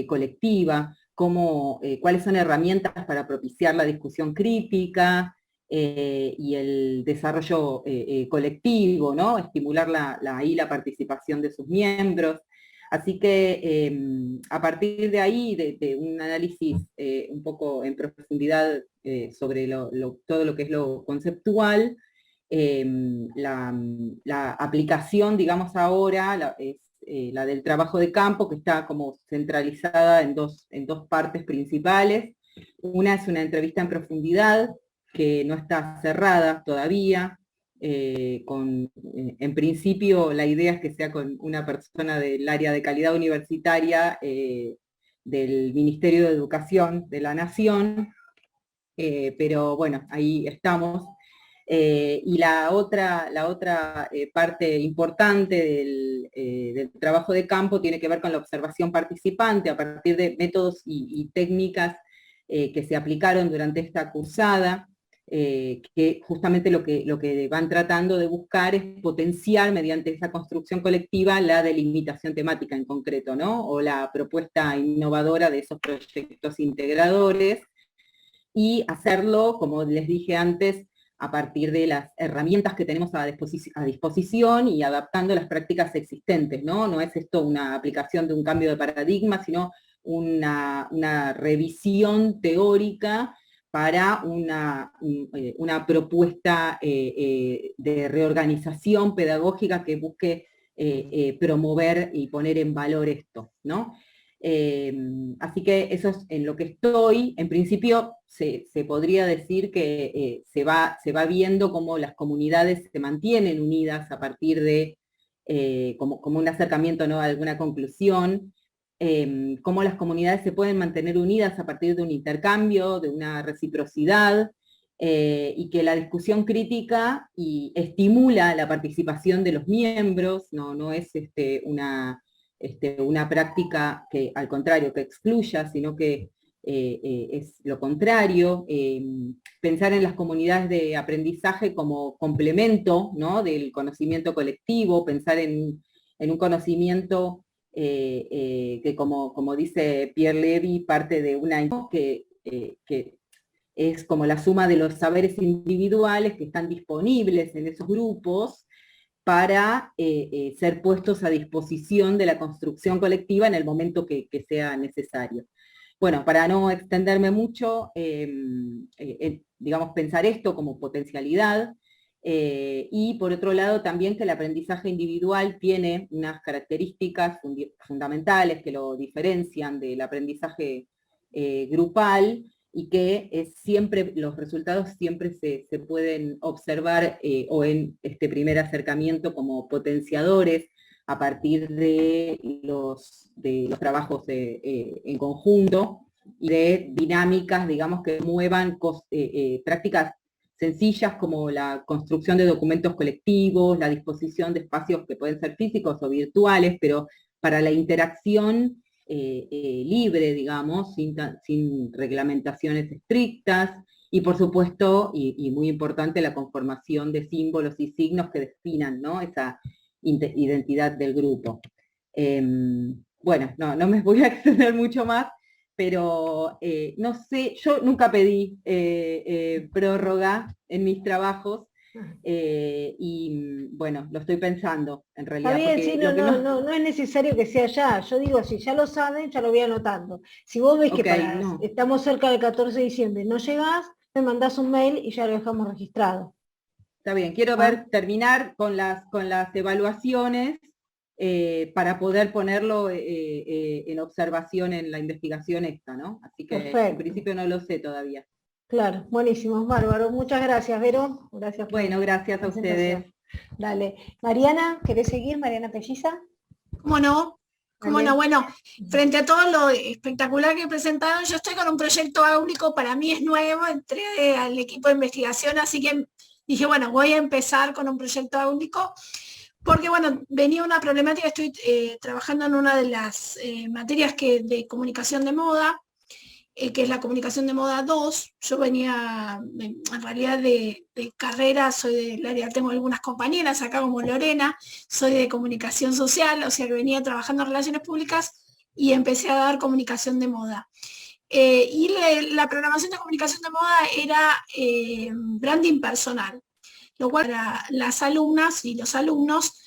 colectiva, cuáles son herramientas para propiciar la discusión crítica, y el desarrollo colectivo, ¿no?, estimular la participación de sus miembros. Así que a partir de ahí, de un análisis un poco en profundidad sobre todo lo que es lo conceptual, la aplicación, digamos ahora, es la del trabajo de campo, que está como centralizada en dos partes principales. Una es una entrevista en profundidad, que no está cerrada todavía, en principio la idea es que sea con una persona del área de calidad universitaria del Ministerio de Educación de la Nación, pero bueno, ahí estamos. Y la otra parte importante del trabajo de campo tiene que ver con la observación participante a partir de métodos y técnicas que se aplicaron durante esta cursada, que justamente lo que van tratando de buscar es potenciar mediante esa construcción colectiva la delimitación temática en concreto, ¿no?, o la propuesta innovadora de esos proyectos integradores, y hacerlo, como les dije antes, a partir de las herramientas que tenemos a disposición y adaptando las prácticas existentes, ¿no? No es esto una aplicación de un cambio de paradigma, sino una revisión teórica para una propuesta de reorganización pedagógica que busque promover y poner en valor esto, ¿no? Así que eso es en lo que estoy. En principio se podría decir que se va viendo cómo las comunidades se mantienen unidas a partir de, como un acercamiento, ¿no?, a alguna conclusión, cómo las comunidades se pueden mantener unidas a partir de un intercambio, de una reciprocidad, y que la discusión crítica estimula la participación de los miembros, no es una práctica que, al contrario, que excluya, sino que es lo contrario. Pensar en las comunidades de aprendizaje como complemento, ¿no?, del conocimiento colectivo, pensar en un conocimiento que, como dice Pierre Levy, parte de que es como la suma de los saberes individuales que están disponibles en esos grupos para ser puestos a disposición de la construcción colectiva en el momento que sea necesario. Bueno, para no extenderme mucho, digamos, pensar esto como potencialidad, y por otro lado también que el aprendizaje individual tiene unas características fundamentales que lo diferencian del aprendizaje grupal, y que los resultados siempre se pueden observar o en este primer acercamiento como potenciadores a partir de los trabajos en conjunto, y de dinámicas, digamos, que muevan prácticas sencillas como la construcción de documentos colectivos, la disposición de espacios que pueden ser físicos o virtuales, pero para la interacción libre, digamos, sin reglamentaciones estrictas, y por supuesto, y muy importante, la conformación de símbolos y signos que definan, ¿no?, esa identidad del grupo. Bueno, no me voy a extender mucho más, pero no sé, yo nunca pedí prórroga en mis trabajos, y bueno, lo estoy pensando en realidad. Está bien, sí, no es necesario que sea ya. Yo digo, si ya lo saben, ya lo voy anotando. Si vos ves que estamos cerca del 14 de diciembre, no llegás, me mandás un mail y ya lo dejamos registrado. Está bien, quiero terminar con las evaluaciones para poder ponerlo en observación en la investigación esta, ¿no? Así que perfecto. En principio no lo sé todavía. Claro, buenísimo, bárbaro. Muchas gracias, Vero. Gracias. Bueno, gracias a ustedes. Dale. Mariana, ¿querés seguir? Mariana Pelliza. ¿Cómo no? ¿Cómo no? Bueno, frente a todo lo espectacular que presentaron, yo estoy con un proyecto áulico, para mí es nuevo, entré al equipo de investigación, así que dije, bueno, voy a empezar con un proyecto áulico, porque bueno, venía una problemática, estoy trabajando en una de las materias de comunicación de moda, que es la comunicación de moda 2. Yo venía en realidad de carrera, soy del área, tengo algunas compañeras acá como Lorena, soy de comunicación social, o sea que venía trabajando en relaciones públicas y empecé a dar comunicación de moda. Y la programación de comunicación de moda era branding personal, lo cual para las alumnas y los alumnos,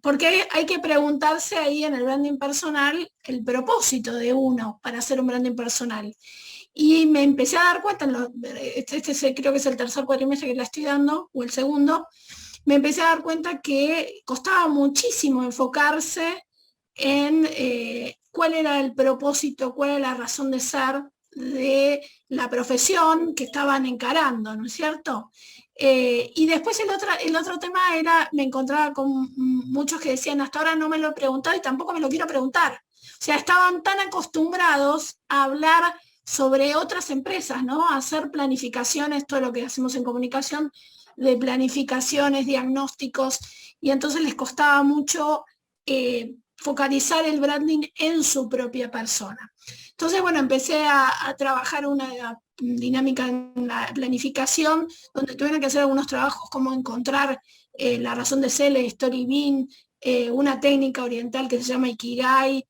porque hay que preguntarse ahí en el branding personal el propósito de uno para hacer un branding personal. Y me empecé a dar cuenta, creo que es el tercer cuatrimestre que la estoy dando, o el segundo, me empecé a dar cuenta que costaba muchísimo enfocarse en cuál era el propósito, cuál era la razón de ser de la profesión que estaban encarando, ¿no es cierto? Y después el otro tema era, me encontraba con muchos que decían, hasta ahora no me lo he preguntado y tampoco me lo quiero preguntar. O sea, estaban tan acostumbrados a hablar sobre otras empresas, ¿no? A hacer planificaciones, todo lo que hacemos en comunicación, de planificaciones, diagnósticos, y entonces les costaba mucho focalizar el branding en su propia persona. Entonces, bueno, empecé a trabajar una dinámica en la planificación, donde tuvieron que hacer algunos trabajos como encontrar la razón de ser, el story bean, una técnica oriental que se llama Ikigai,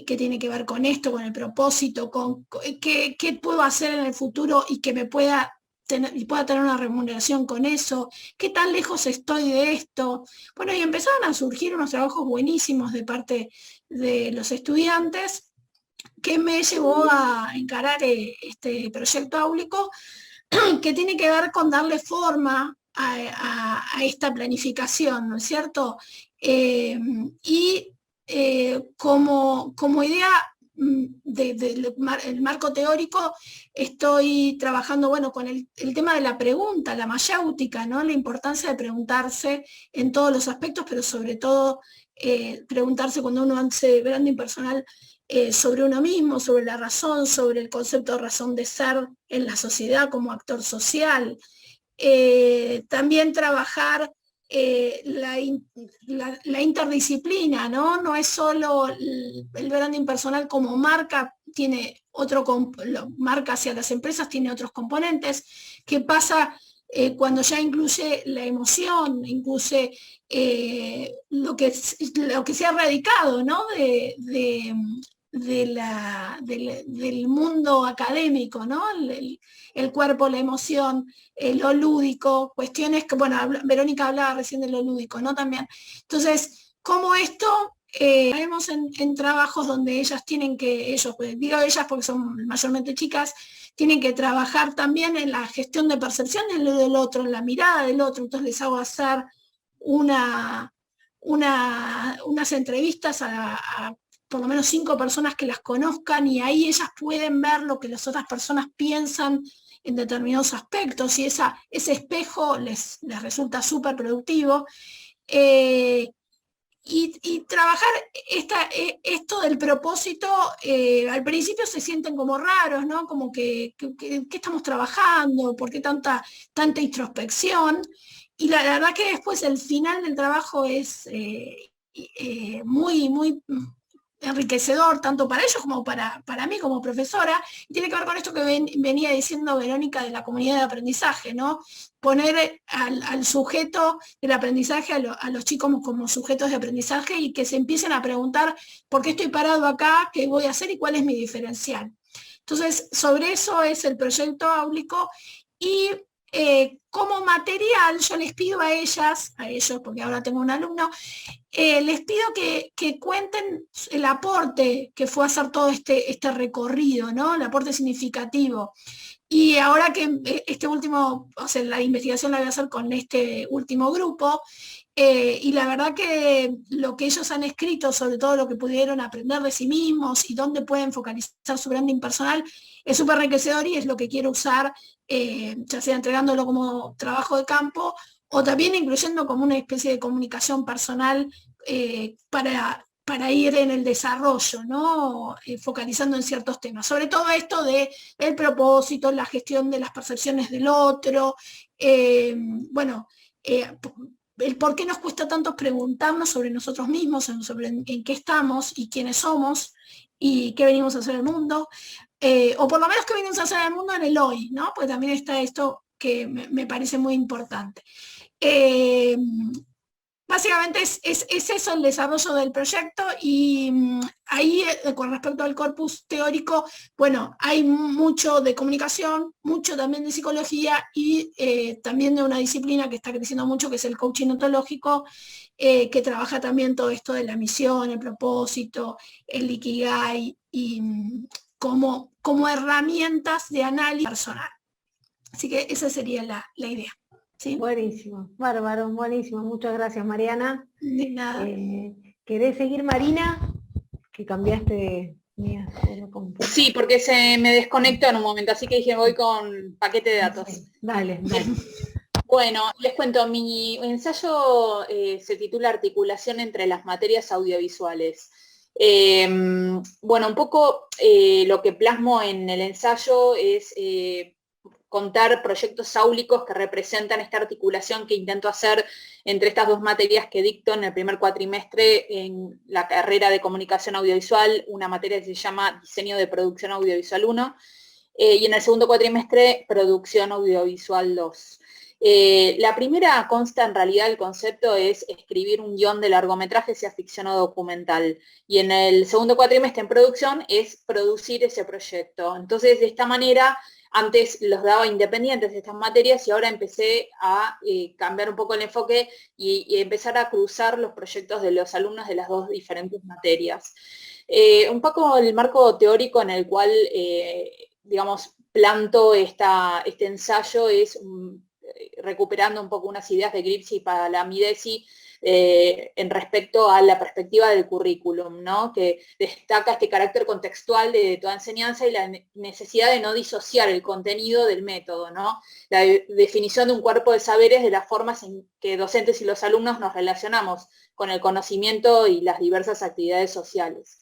que tiene que ver con esto, con el propósito, con qué puedo hacer en el futuro y que me pueda tener una remuneración con eso, qué tan lejos estoy de esto. Bueno, y empezaron a surgir unos trabajos buenísimos de parte de los estudiantes, que me llevó a encarar este proyecto áulico, que tiene que ver con darle forma a esta planificación, ¿no es cierto? Como idea del marco teórico, estoy trabajando, bueno, con el tema de la pregunta, la mayéutica, ¿no? La importancia de preguntarse en todos los aspectos, pero sobre todo preguntarse cuando uno hace branding personal, sobre uno mismo, sobre la razón, sobre el concepto de razón de ser en la sociedad como actor social. También trabajar la interdisciplina, ¿no? No es solo el branding personal como marca, tiene marca hacia las empresas, tiene otros componentes. ¿Qué pasa cuando ya incluye la emoción, incluye lo que se ha radicado, ¿no? del mundo académico, ¿no? El cuerpo, la emoción, lo lúdico, cuestiones que, bueno, Verónica hablaba recién de lo lúdico, ¿no? También. Entonces, como esto, vemos en trabajos donde ellas tienen que, digo ellas porque son mayormente chicas, tienen que trabajar también en la gestión de percepción del otro, en la mirada del otro. Entonces les hago hacer unas entrevistas a por lo menos 5 personas que las conozcan, y ahí ellas pueden ver lo que las otras personas piensan en determinados aspectos, y ese espejo les resulta súper productivo. y trabajar esto del propósito, al principio se sienten como raros, ¿no? Como que estamos trabajando, ¿por qué tanta introspección? Y la verdad que después el final del trabajo es muy, muy enriquecedor, tanto para ellos como para mí como profesora, y tiene que ver con esto que venía diciendo Verónica de la comunidad de aprendizaje, ¿no? Poner al sujeto del aprendizaje, a los chicos como sujetos de aprendizaje y que se empiecen a preguntar por qué estoy parado acá, qué voy a hacer y cuál es mi diferencial. Entonces, sobre eso es el proyecto áulico y como material yo les pido a ellas, a ellos, porque ahora tengo un alumno, les pido que cuenten el aporte que fue hacer todo este recorrido, ¿no? El aporte significativo. Y ahora que este último, o sea, la investigación la voy a hacer con este último grupo, y la verdad que lo que ellos han escrito, sobre todo lo que pudieron aprender de sí mismos y dónde pueden focalizar su branding personal, es súper enriquecedor y es lo que quiero usar, ya sea entregándolo como trabajo de campo o también incluyendo como una especie de comunicación personal para ir en el desarrollo, ¿no? Focalizando en ciertos temas. Sobre todo esto de el propósito, la gestión de las percepciones del otro, bueno, el por qué nos cuesta tanto preguntarnos sobre nosotros mismos, sobre en qué estamos y quiénes somos y qué venimos a hacer en el mundo, o por lo menos qué venimos a hacer en el mundo en el hoy, ¿no? Pues también está esto que me parece muy importante. Básicamente es eso el desarrollo del proyecto y ahí con respecto al corpus teórico, bueno, hay mucho de comunicación, mucho también de psicología y también de una disciplina que está creciendo mucho, que es el coaching ontológico, que trabaja también todo esto de la misión, el propósito, el ikigai y como herramientas de análisis personal. Así que esa sería la idea. ¿Sí? Buenísimo, bárbaro, buenísimo. Muchas gracias, Mariana. De nada. ¿Querés seguir, Marina? Que cambiaste de Sí, porque se me desconectó en un momento, así que dije voy con paquete de datos. Sí, dale. Bueno, les cuento, mi ensayo se titula Articulación entre las materias audiovisuales. Bueno, un poco lo que plasmo en el ensayo es contar proyectos áulicos que representan esta articulación que intento hacer entre estas dos materias que dicto en el primer cuatrimestre en la carrera de comunicación audiovisual, una materia que se llama Diseño de Producción Audiovisual 1, y en el segundo cuatrimestre Producción Audiovisual 2. La primera consta en realidad el concepto es escribir un guión de largometraje, sea ficción o documental, y en el segundo cuatrimestre en producción es producir ese proyecto. Entonces, de esta manera, antes los daba independientes de estas materias y ahora empecé a cambiar un poco el enfoque y empezar a cruzar los proyectos de los alumnos de las dos diferentes materias. Un poco el marco teórico en el cual, digamos, planto este ensayo es recuperando un poco unas ideas de Gripsy para la Midesi, en respecto a la perspectiva del currículum, ¿no? Que destaca este carácter contextual de toda enseñanza y la necesidad de no disociar el contenido del método, ¿no? La definición de un cuerpo de saberes de las formas en que docentes y los alumnos nos relacionamos con el conocimiento y las diversas actividades sociales.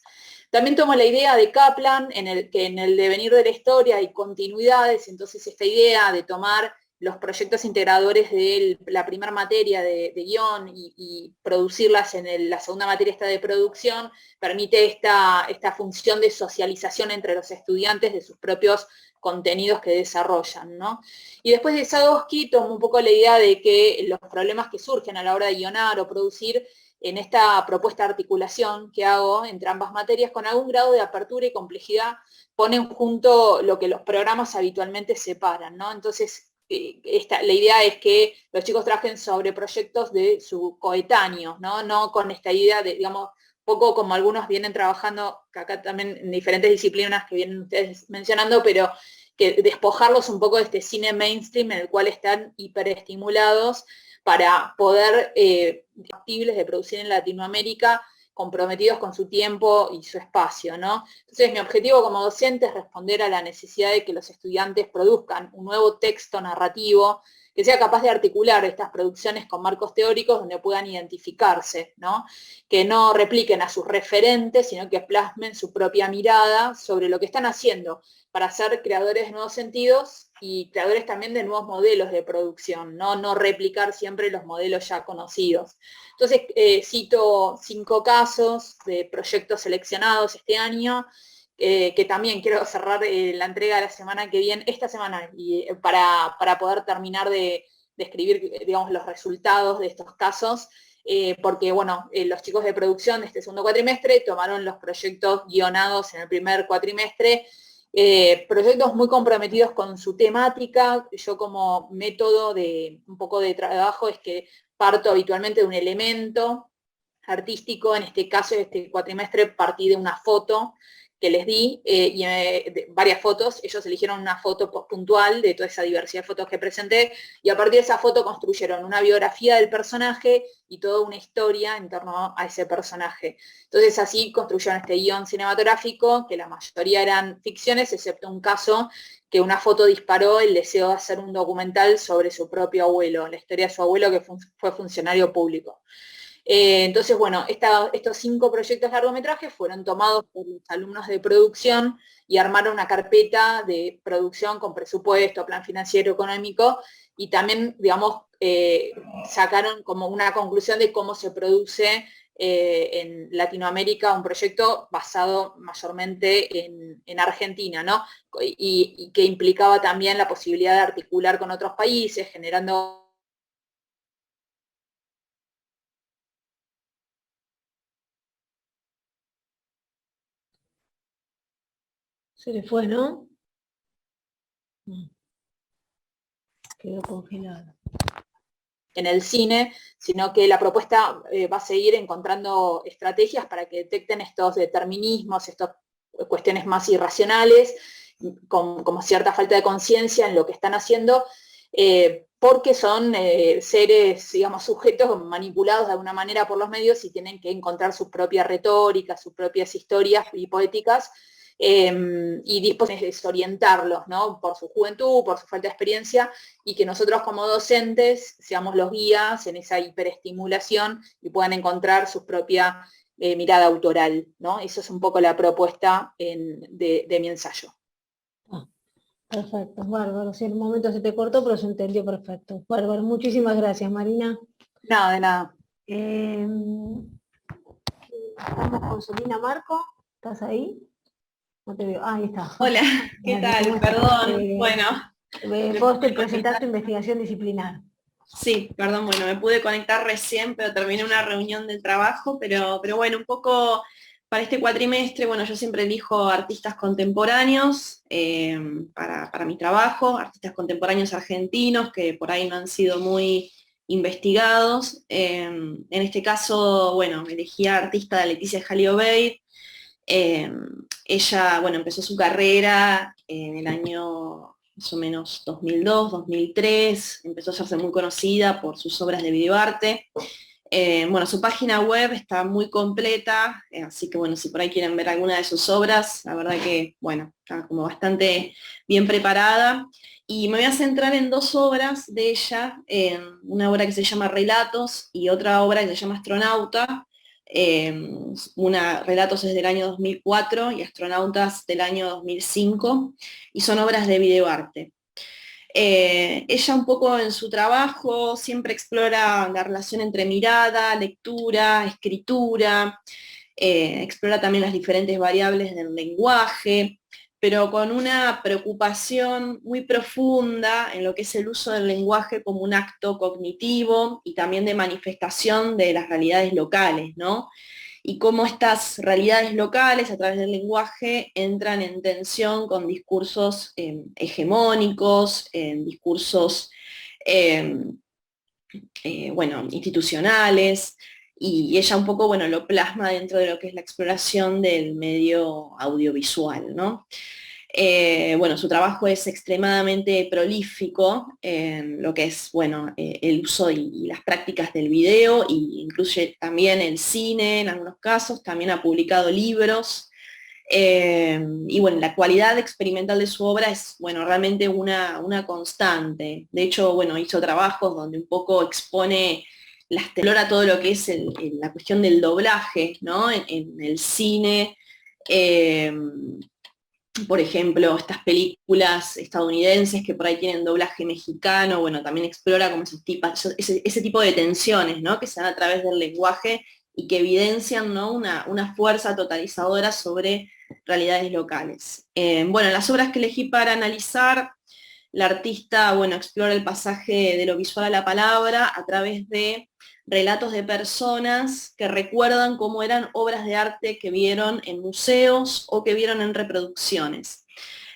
También tomo la idea de Kaplan, que en el devenir de la historia hay continuidades, entonces esta idea de tomar los proyectos integradores de la primera materia de guión y producirlas en la segunda materia esta de producción, permite esta función de socialización entre los estudiantes de sus propios contenidos que desarrollan, ¿no? Y después de Sadowski tomo un poco la idea de que los problemas que surgen a la hora de guionar o producir en esta propuesta de articulación que hago entre ambas materias, con algún grado de apertura y complejidad, ponen junto lo que los programas habitualmente separan, ¿no? Entonces, la idea es que los chicos trabajen sobre proyectos de su coetáneo, no con esta idea de, digamos, poco como algunos vienen trabajando, que acá también en diferentes disciplinas que vienen ustedes mencionando, pero que despojarlos un poco de este cine mainstream en el cual están hiperestimulados para poder factibles de producir en Latinoamérica, comprometidos con su tiempo y su espacio, ¿no? Entonces mi objetivo como docente es responder a la necesidad de que los estudiantes produzcan un nuevo texto narrativo que sea capaz de articular estas producciones con marcos teóricos donde puedan identificarse, ¿no? Que no repliquen a sus referentes, sino que plasmen su propia mirada sobre lo que están haciendo para ser creadores de nuevos sentidos y creadores también de nuevos modelos de producción, no replicar siempre los modelos ya conocidos. Entonces, cito 5 casos de proyectos seleccionados este año, que también quiero cerrar la entrega de la semana que viene, esta semana, y para poder terminar de escribir, digamos, los resultados de estos casos, porque, bueno, los chicos de producción de este segundo cuatrimestre tomaron los proyectos guionados en el primer cuatrimestre, proyectos muy comprometidos con su temática. Yo como método de un poco de trabajo es que parto habitualmente de un elemento artístico, en este caso, este cuatrimestre partí de una foto que les di, varias fotos. Ellos eligieron una foto puntual de toda esa diversidad de fotos que presenté, y a partir de esa foto construyeron una biografía del personaje y toda una historia en torno a ese personaje. Entonces así construyeron este guión cinematográfico, que la mayoría eran ficciones, excepto un caso que una foto disparó el deseo de hacer un documental sobre su propio abuelo, la historia de su abuelo, que fue funcionario público. Entonces, bueno, estos 5 proyectos largometrajes fueron tomados por los alumnos de producción y armaron una carpeta de producción con presupuesto, plan financiero, económico, y también, digamos, sacaron como una conclusión de cómo se produce en Latinoamérica un proyecto basado mayormente en Argentina, ¿no? Y que implicaba también la posibilidad de articular con otros países, generando... Se le fue, ¿no? Quedó congelado. En el cine, sino que la propuesta va a seguir encontrando estrategias para que detecten estos determinismos, estas cuestiones más irracionales, como cierta falta de conciencia en lo que están haciendo, porque son seres, digamos, sujetos manipulados de alguna manera por los medios y tienen que encontrar su propia retórica, sus propias historias y poéticas, y disponer de desorientarlos, ¿no? Por su juventud, por su falta de experiencia, y que nosotros como docentes seamos los guías en esa hiperestimulación y puedan encontrar su propia mirada autoral, ¿no? Eso es un poco la propuesta de mi ensayo. Perfecto, bárbaro. Si en un momento se te cortó, pero se entendió perfecto. Bárbaro, muchísimas gracias, Marina. Nada, de nada. Estamos con Solina Marco, ¿estás ahí? No te veo. Ah, ahí está. Hola, ¿qué tal? Perdón, bueno. Vos te presentaste investigación disciplinar. Sí, perdón, bueno, me pude conectar recién, pero terminé una reunión del trabajo, pero bueno, un poco para este cuatrimestre, bueno, yo siempre elijo artistas contemporáneos para mi trabajo, artistas contemporáneos argentinos que por ahí no han sido muy investigados. En este caso, bueno, elegí a artista Leticia Jaliobeid. Ella, bueno, empezó su carrera en el año más o menos 2002, 2003, empezó a hacerse muy conocida por sus obras de videoarte. Bueno, su página web está muy completa, así que bueno, si por ahí quieren ver alguna de sus obras, la verdad que, bueno, está como bastante bien preparada. Y me voy a centrar en 2 obras de ella, una obra que se llama Relatos y otra obra que se llama Astronauta. Relatos es del año 2004 y Astronautas del año 2005, y son obras de videoarte. Ella un poco en su trabajo siempre explora la relación entre mirada, lectura, escritura, explora también las diferentes variables del lenguaje, pero con una preocupación muy profunda en lo que es el uso del lenguaje como un acto cognitivo y también de manifestación de las realidades locales, ¿no? Y cómo estas realidades locales a través del lenguaje entran en tensión con discursos hegemónicos, discursos bueno, institucionales, y ella un poco, bueno, lo plasma dentro de lo que es la exploración del medio audiovisual, ¿no? Bueno, su trabajo es extremadamente prolífico en lo que es, bueno, el uso y las prácticas del video, y incluye también el cine en algunos casos, también ha publicado libros, Y bueno, la cualidad experimental de su obra es, bueno, realmente una constante. De hecho, bueno, hizo trabajos donde un poco expone, explora todo lo que es la cuestión del doblaje, ¿no? En el cine, por ejemplo, estas películas estadounidenses que por ahí tienen doblaje mexicano, bueno, también explora como ese tipo de tensiones, ¿no? Que se dan a través del lenguaje y que evidencian, ¿no? una fuerza totalizadora sobre realidades locales. Bueno, las obras que elegí para analizar, la artista, bueno, explora el pasaje de lo visual a la palabra a través de relatos de personas que recuerdan cómo eran obras de arte que vieron en museos o que vieron en reproducciones.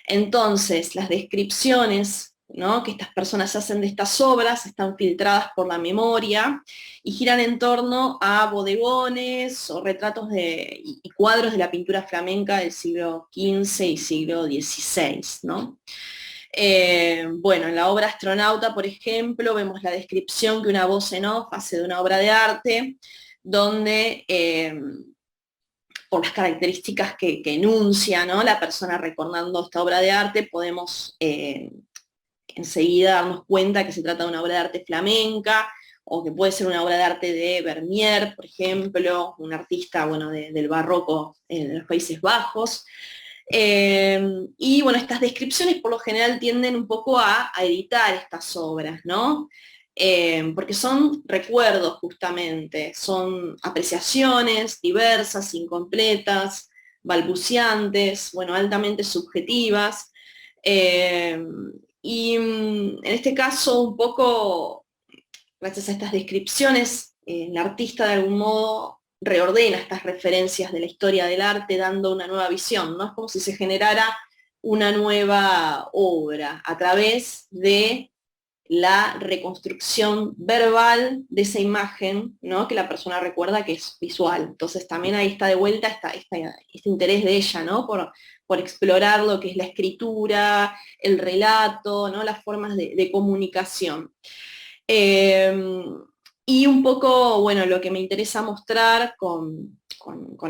Entonces, las descripciones, ¿no?, que estas personas hacen de estas obras están filtradas por la memoria y giran en torno a bodegones o retratos y cuadros de la pintura flamenca del siglo XV y siglo XVI, ¿no? Bueno, en la obra Astronauta, por ejemplo, vemos la descripción que una voz en off hace de una obra de arte, donde por las características que enuncia, ¿no?, la persona recordando esta obra de arte, podemos enseguida darnos cuenta que se trata de una obra de arte flamenca, o que puede ser una obra de arte de Vermeer, por ejemplo, un artista, bueno, del barroco de los Países Bajos. Y bueno, estas descripciones por lo general tienden un poco a editar estas obras, ¿no? Porque son recuerdos justamente, son apreciaciones diversas, incompletas, balbuciantes, bueno, altamente subjetivas. Y en este caso, un poco, gracias a estas descripciones, el artista de algún modo reordena estas referencias de la historia del arte dando una nueva visión, ¿no? Es como si se generara una nueva obra a través de la reconstrucción verbal de esa imagen, ¿no?, que la persona recuerda que es visual. Entonces también ahí está de vuelta este interés de ella, ¿no?, por explorar lo que es la escritura, el relato, ¿no?, las formas de comunicación. Y un poco, bueno, lo que me interesa mostrar con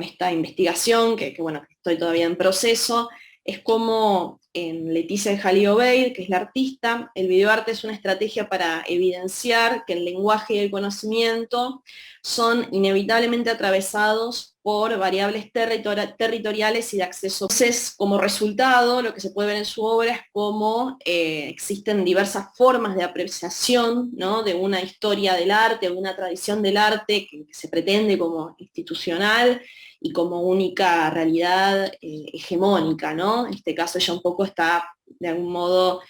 esta investigación, que bueno, estoy todavía en proceso, es cómo en Leticia de Jalí-Obeid, que es la artista, el videoarte es una estrategia para evidenciar que el lenguaje y el conocimiento son inevitablemente atravesados por variables territoriales y de acceso. Entonces, como resultado, lo que se puede ver en su obra es cómo existen diversas formas de apreciación, ¿no?, de una historia del arte, de una tradición del arte que se pretende como institucional y como única realidad hegemónica, ¿no? En este caso ella un poco está, de algún modo,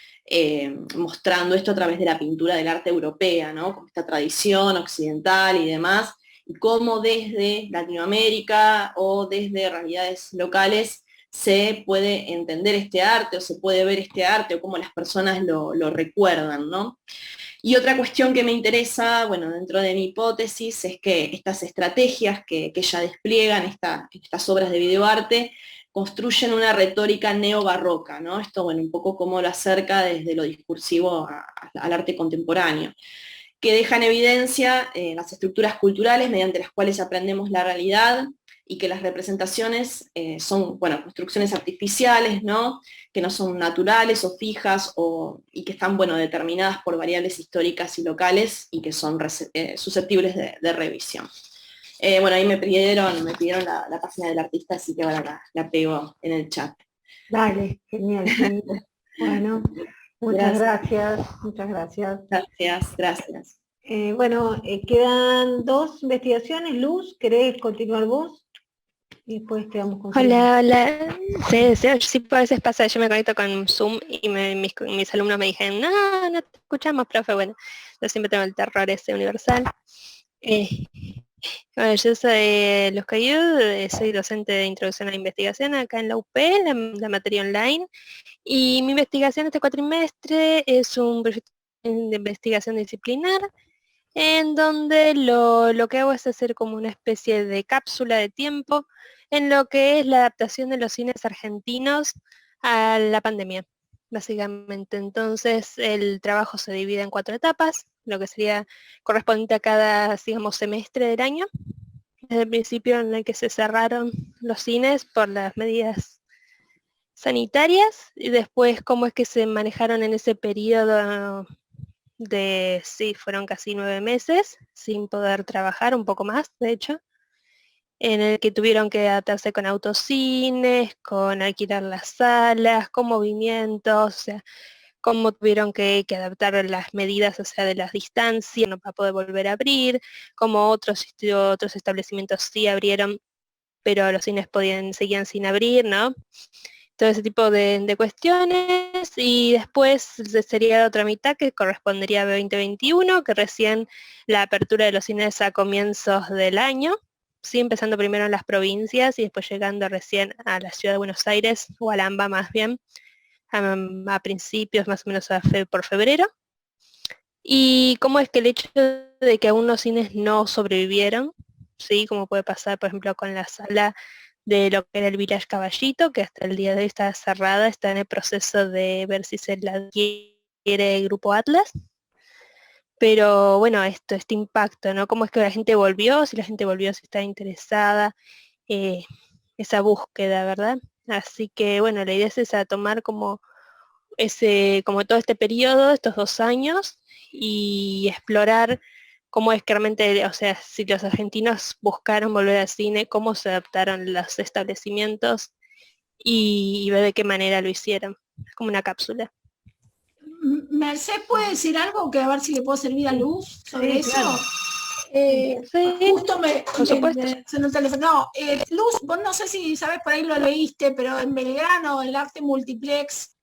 mostrando esto a través de la pintura del arte europea, ¿no?, como esta tradición occidental y demás, y cómo desde Latinoamérica o desde realidades locales se puede entender este arte o se puede ver este arte o cómo las personas lo recuerdan, ¿no? Y otra cuestión que me interesa, bueno, dentro de mi hipótesis, es que estas estrategias que ella despliega en estas obras de videoarte construyen una retórica neobarroca, ¿no? Esto, bueno, un poco como lo acerca desde lo discursivo al arte contemporáneo, que deja en evidencia las estructuras culturales mediante las cuales aprendemos la realidad y que las representaciones son, bueno, construcciones artificiales, ¿no?, que no son naturales o fijas y que están, bueno, determinadas por variables históricas y locales y que son susceptibles de revisión. Bueno, ahí me pidieron la página del artista, así que ahora la pego en el chat. Dale, genial. Bueno, muchas gracias. Muchas gracias. Gracias. Bueno, quedan 2 investigaciones. Luz, ¿querés continuar vos? Y después quedamos con... Hola. Sí, a veces pasa, yo me conecto con Zoom y mis alumnos me dijeron, no te escuchamos, profe. Bueno, yo siempre tengo el terror ese universal. Bueno, yo soy Luz Cayud, soy docente de Introducción a la Investigación acá en la UP, la materia online, y mi investigación este cuatrimestre es un proyecto de investigación disciplinar, en donde lo que hago es hacer como una especie de cápsula de tiempo en lo que es la adaptación de los cines argentinos a la pandemia, básicamente. Entonces el trabajo se divide en 4 etapas, lo que sería correspondiente a cada, digamos, semestre del año. desde el principio en el que se cerraron los cines por las medidas sanitarias, y después cómo es que se manejaron en ese periodo de, sí, fueron casi 9 meses sin poder trabajar, un poco más, de hecho, en el que tuvieron que adaptarse con autocines, con alquilar las salas, con movimientos, o sea, cómo tuvieron que adaptar las medidas, o sea, de las distancias, no para poder volver a abrir, como otros establecimientos sí abrieron, pero los cines seguían sin abrir, ¿no? Todo ese tipo de cuestiones, y después sería la otra mitad que correspondería a 2021, que recién la apertura de los cines a comienzos del año, sí, empezando primero en las provincias y después llegando recién a la ciudad de Buenos Aires, o al AMBA más bien, a principios más o menos por febrero. Y cómo es que el hecho de que algunos cines no sobrevivieron, sí, como puede pasar por ejemplo con la sala de lo que era el Village Caballito, que hasta el día de hoy está cerrada, está en el proceso de ver si se la adquiere el Grupo Atlas. Pero bueno, este impacto, ¿no? Cómo es que la gente volvió, si está interesada, esa búsqueda, ¿verdad? Así que bueno, la idea es esa, tomar como todo este periodo, estos 2 años, y explorar cómo es que realmente, o sea, si los argentinos buscaron volver al cine, cómo se adaptaron los establecimientos y ver de qué manera lo hicieron. Es como una cápsula. Merced, ¿puede decir algo que a ver si le puedo servir a Luz sobre eso? Claro. Sí, Justo por supuesto. sonó el teléfono. No, Luz, vos no sé si sabes, por ahí lo leíste, pero en Belgrano el Arte Multiplex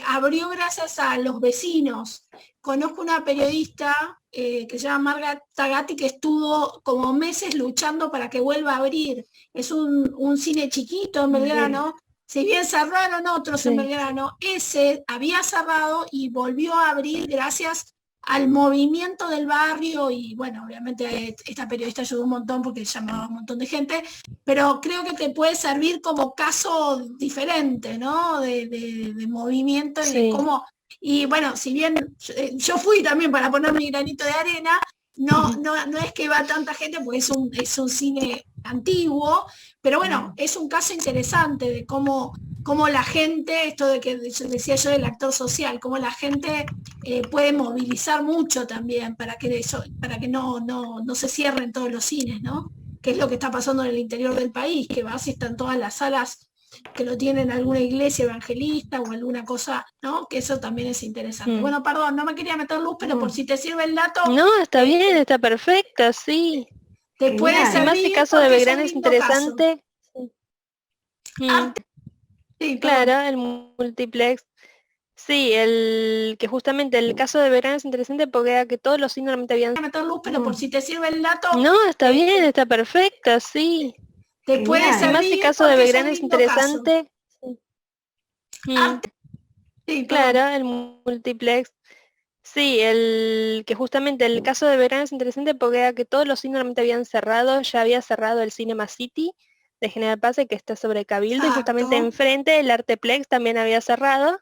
abrió gracias a los vecinos. Conozco una periodista que se llama Marga Tagati, que estuvo como meses luchando para que vuelva a abrir. Es un cine chiquito en Belgrano. Si bien cerraron otros en Belgrano, ese había cerrado y volvió a abrir gracias al movimiento del barrio, y bueno, obviamente esta periodista ayudó un montón porque llamaba a un montón de gente, pero creo que te puede servir como caso diferente, ¿no? De movimiento y de cómo. Y bueno, si bien yo fui también para poner mi granito de arena, no es que va tanta gente porque es un cine antiguo, pero bueno, es un caso interesante de cómo la gente, esto de que decía yo del actor social, cómo la gente puede movilizar mucho también para que no se cierren todos los cines, ¿no? Que es lo que está pasando en el interior del país, que vas y están todas las salas que lo tienen alguna iglesia evangelista o alguna cosa, ¿no? Que eso también es interesante. Bueno, perdón, no me quería meter Luz, pero por si te sirve el dato. No, está bien, está perfecto, sí. Te puede servir. Además, el caso de Belgrano es interesante. Sí, claro, el multiplex. Sí, que justamente el caso de Belgrano es interesante porque era que todos los cines normalmente habían. Meter Luz, pero por si te sirve el dato. No, está bien, está perfecto, sí. Te puede servir. Además, el caso de Belgrano es interesante. Sí, claro, el multiplex. Sí, que justamente el caso de Belgrano es interesante porque era que todos los cines normalmente habían cerrado, ya había cerrado el Cinema City de General Paz, que está sobre Cabildo, y justamente enfrente el Arteplex también había cerrado.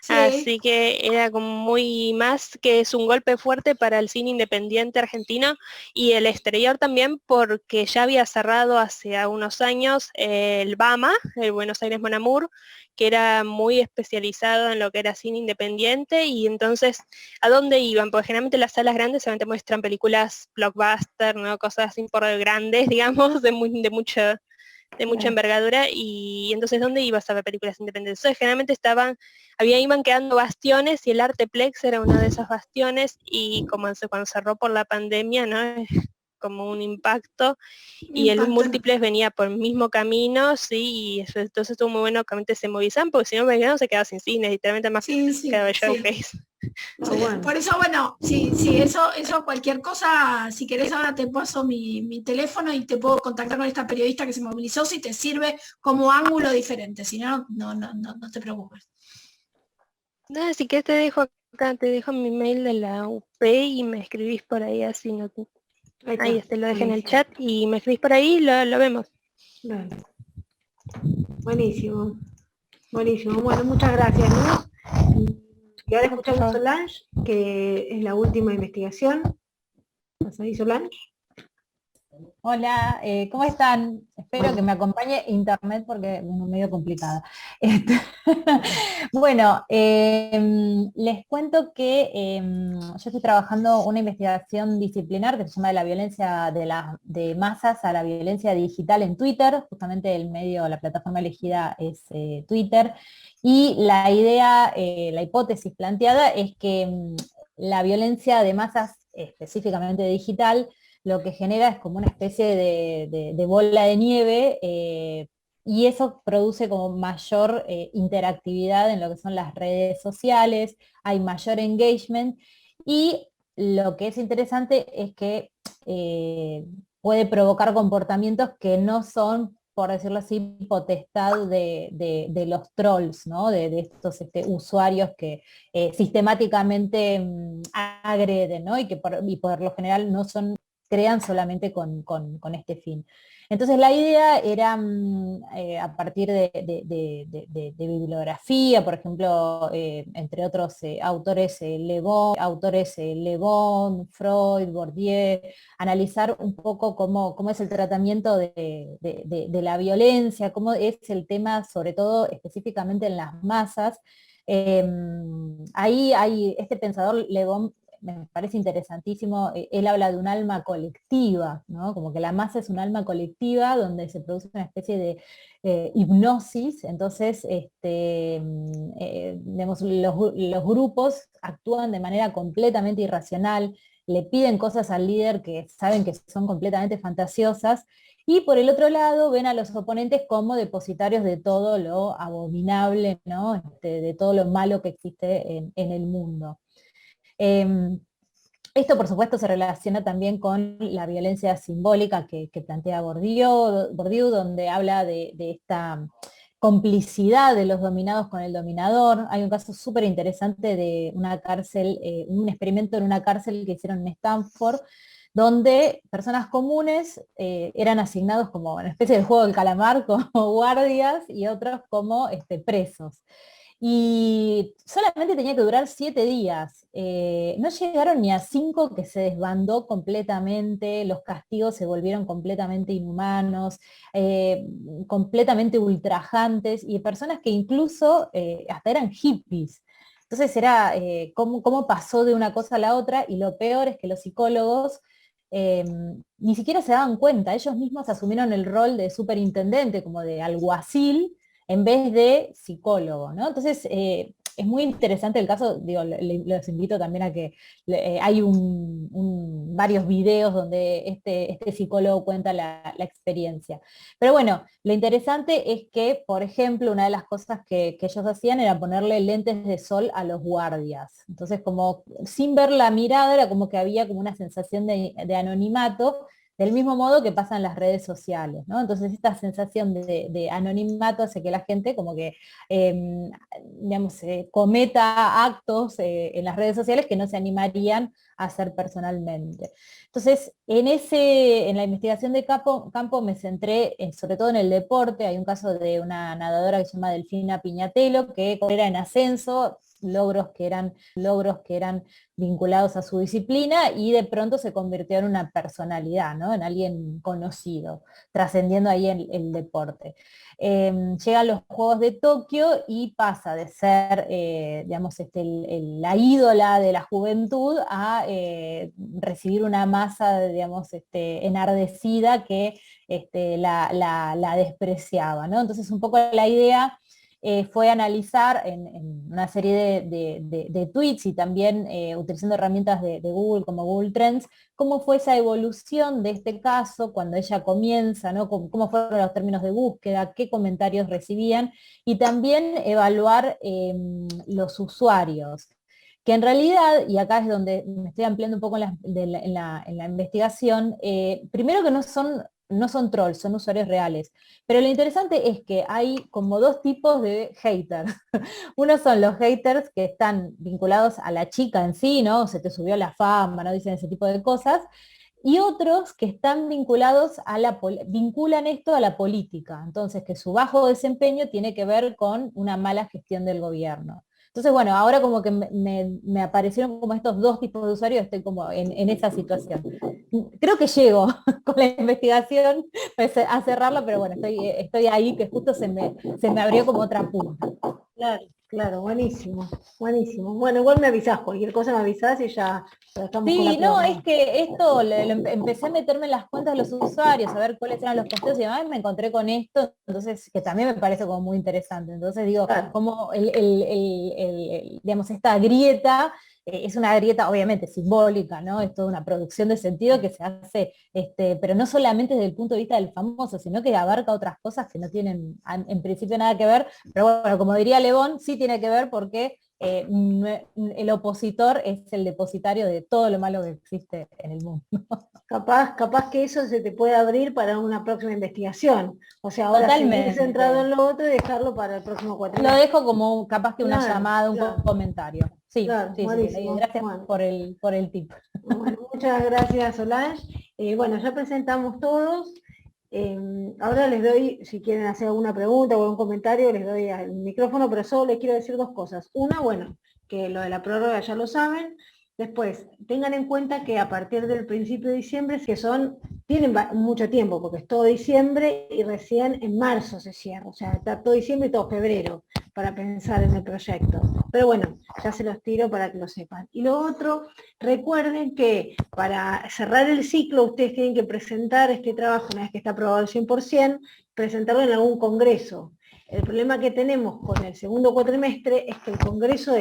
Así que era como muy más que es un golpe fuerte para el cine independiente argentino y el exterior también, porque ya había cerrado hace unos años el BAMA, el Buenos Aires Mon Amour, que era muy especializado en lo que era cine independiente. Y entonces, ¿a dónde iban? Porque generalmente las salas grandes solamente muestran películas blockbuster, ¿no? Cosas así por grandes, digamos, de mucha envergadura, y entonces ¿dónde ibas a ver películas independientes? Entonces generalmente iban quedando bastiones, y el Arteplex era uno de esos bastiones, y como cuando cerró por la pandemia, ¿no? Como un impacto, y el Multiplex venía por el mismo camino, sí, y entonces estuvo muy bueno que realmente se movilizaban, porque si no Belgrano se quedaba sin cine, literalmente más quedaba Showcase. Por eso, bueno, eso cualquier cosa, si querés ahora te paso mi teléfono y te puedo contactar con esta periodista que se movilizó, si te sirve como ángulo diferente, si no te preocupes. Así que te dejo mi mail de la UP y me escribís por ahí, así no te... Ahí lo dejé en el chat y me escribís por ahí, lo vemos. Buenísimo. Bueno, muchas gracias, ¿no? Y ahora escuchamos a Solange, que es la última investigación. ¿Estás ahí, Solange? Hola, ¿cómo están? Espero que me acompañe internet porque es medio complicada. Bueno, les cuento que yo estoy trabajando una investigación disciplinar que se llama de la violencia de masas a la violencia digital en Twitter. Justamente el medio, la plataforma elegida es Twitter. Y la idea, la hipótesis planteada es que la violencia de masas, específicamente digital, lo que genera es como una especie de bola de nieve, y eso produce como mayor interactividad en lo que son las redes sociales, hay mayor engagement, y lo que es interesante es que puede provocar comportamientos que no son, por decirlo así, potestad de los trolls, ¿no? De estos usuarios que sistemáticamente agreden, ¿no? Y por lo general no son, crean solamente con este fin. Entonces la idea era, a partir de bibliografía, por ejemplo, entre otros autores, Le Bon, Freud, Bourdieu, analizar un poco cómo es el tratamiento de la violencia, cómo es el tema, sobre todo específicamente en las masas. Ahí hay este pensador Le Bon, me parece interesantísimo, él habla de un alma colectiva, ¿no? Como que la masa es un alma colectiva donde se produce una especie de hipnosis. Entonces digamos, los grupos actúan de manera completamente irracional, le piden cosas al líder que saben que son completamente fantasiosas, y por el otro lado ven a los oponentes como depositarios de todo lo abominable, ¿no? De todo lo malo que existe en el mundo. Esto, por supuesto, se relaciona también con la violencia simbólica que plantea Bourdieu, donde habla de esta complicidad de los dominados con el dominador. Hay un caso súper interesante de una cárcel, un experimento en una cárcel que hicieron en Stanford, donde personas comunes eran asignados como una especie de juego del calamar, como guardias, y otros como presos. Y solamente tenía que durar 7 días. No llegaron ni a 5 que se desbandó completamente, los castigos se volvieron completamente inhumanos, completamente ultrajantes, y personas que incluso hasta eran hippies. Entonces era cómo pasó de una cosa a la otra, y lo peor es que los psicólogos eh, ni siquiera se daban cuenta, ellos mismos asumieron el rol de superintendente, como de alguacil, en vez de psicólogo, ¿no? Entonces, es muy interesante el caso, digo, los invito también a que hay varios videos donde este psicólogo cuenta la experiencia. Pero bueno, lo interesante es que, por ejemplo, una de las cosas que ellos hacían era ponerle lentes de sol a los guardias. Entonces, como sin ver la mirada, era como que había como una sensación de anonimato, del mismo modo que pasa en las redes sociales, ¿no? Entonces esta sensación de anonimato hace que la gente como que, digamos, cometa actos en las redes sociales que no se animarían a hacer personalmente. Entonces, en la investigación de campo me centré sobre todo en el deporte. Hay un caso de una nadadora que se llama Delfina Piñatelo, que era en ascenso, logros que eran vinculados a su disciplina, y de pronto se convirtió en una personalidad, ¿no? En alguien conocido, trascendiendo ahí el deporte. Llegan los Juegos de Tokio y pasa de ser, digamos, la ídola de la juventud a recibir una masa, digamos, enardecida que la despreciaba, ¿no? Entonces un poco la idea fue analizar en una serie de tweets, y también utilizando herramientas de Google como Google Trends, cómo fue esa evolución de este caso cuando ella comienza, ¿no? Cómo fueron los términos de búsqueda, qué comentarios recibían, y también evaluar los usuarios, que en realidad, y acá es donde me estoy ampliando un poco en la investigación, primero que no son trolls, son usuarios reales. Pero lo interesante es que hay como dos tipos de haters. Uno son los haters que están vinculados a la chica en sí, ¿no? Se te subió la fama, ¿no? Dicen ese tipo de cosas. Y otros que están vinculados vinculan esto a la política. Entonces, que su bajo desempeño tiene que ver con una mala gestión del gobierno. Entonces, bueno, ahora como que me aparecieron como estos dos tipos de usuarios, estoy como en esa situación. Creo que llego con la investigación a cerrarla, pero bueno, estoy ahí que justo se me abrió como otra punta. Claro, claro, buenísimo, buenísimo. Bueno, igual me avisás, cualquier cosa me avisás y ya estamos con la Sí, no, prórroga. es que esto empecé a meterme en las cuentas de los usuarios, a ver cuáles eran los posteos y demás, y me encontré con esto, entonces, que también me parece como muy interesante. Entonces digo, Claro. como digamos, esta grieta, es una grieta obviamente simbólica, ¿no? Es toda una producción de sentido que se hace, pero no solamente desde el punto de vista del famoso, sino que abarca otras cosas que no tienen en principio nada que ver, pero bueno, como diría Le Bon, sí tiene que ver porque el opositor es el depositario de todo lo malo que existe en el mundo. Capaz que eso se te puede abrir para una próxima investigación. O sea, ahora seguir centrado en lo otro y dejarlo para el próximo cuatrimestre. Lo dejo como capaz que una Claro, llamada, un claro. comentario. Sí, Claro, sí, buenísimo. gracias Bueno. por el tip. Bueno, muchas gracias, Solange. Bueno, ya presentamos todos. Ahora les doy, si quieren hacer alguna pregunta o algún comentario, les doy el micrófono, pero solo les quiero decir dos cosas. Una, bueno, que lo de la prórroga ya lo saben. Después, tengan en cuenta que a partir del principio de diciembre, tienen mucho tiempo, porque es todo diciembre y recién en marzo se cierra. O sea, está todo diciembre y todo febrero para pensar en el proyecto. Pero bueno, ya se los tiro para que lo sepan. Y lo otro, recuerden que para cerrar el ciclo ustedes tienen que presentar este trabajo, una vez que está aprobado al 100%, presentarlo en algún congreso. El problema que tenemos con el segundo cuatrimestre es que el congreso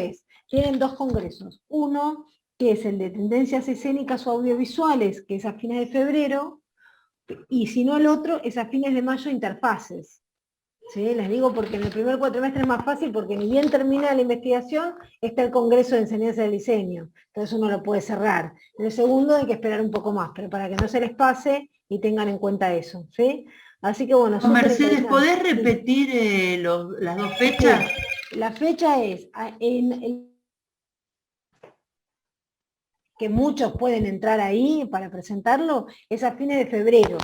tienen dos congresos. Uno, que es el de tendencias escénicas o audiovisuales, que es a fines de febrero, y si no el otro es a fines de mayo, interfaces. ¿Sí? Les digo porque en el primer cuatrimestre es más fácil porque ni bien termina la investigación, está el Congreso de Enseñanza del Diseño, entonces uno lo puede cerrar. En el segundo hay que esperar un poco más, pero para que no se les pase y tengan en cuenta eso. ¿Sí? Así que bueno, Mercedes, ¿podés repetir las dos fechas? Sí. La fecha es que muchos pueden entrar ahí para presentarlo, es a fines de febrero.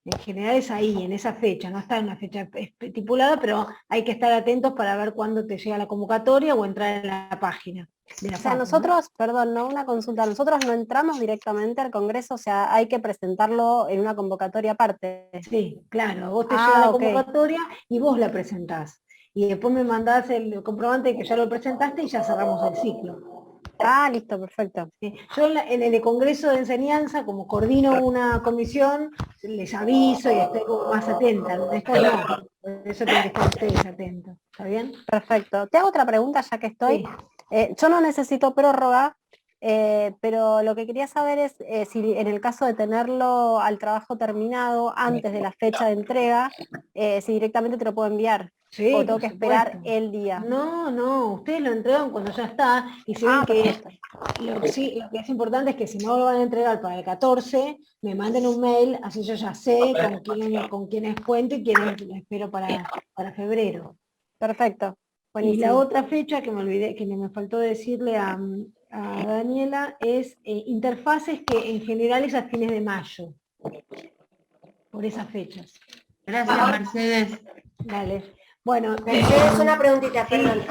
En general es ahí, en esa fecha, no está en una fecha estipulada, pero hay que estar atentos para ver cuándo te llega la convocatoria o entrar en la página. O sea, nosotros, perdón, no una consulta, nosotros no entramos directamente al Congreso, o sea, hay que presentarlo en una convocatoria aparte. Sí, claro, vos te llega la convocatoria y vos la presentás. Y después me mandás el comprobante de que ya lo presentaste y ya cerramos el ciclo. Ah, listo, perfecto. Sí. Yo en el Congreso de Enseñanza, como coordino una comisión, les aviso y estoy como más atenta. Después no, por eso tienen que estar ustedes atentos. ¿Está bien? Perfecto. Te hago otra pregunta ya que estoy. Sí. Yo no necesito prórroga, pero lo que quería saber es si en el caso de tenerlo al trabajo terminado antes de la fecha de entrega, si directamente te lo puedo enviar. Sí, o tengo que esperar el día. No, ustedes lo entregan cuando ya está, y si ven que lo que es importante es que si no lo van a entregar para el 14, me manden un mail, así yo ya sé con quiénes cuento y quiénes espero para febrero. Perfecto. Buenísimo. Y la otra fecha que me olvidé, que me faltó decirle a Daniela, es interfaces, que en general es a fines de mayo, por esas fechas. Gracias, Mercedes. Dale. Bueno, Mercedes, una preguntita, perdón.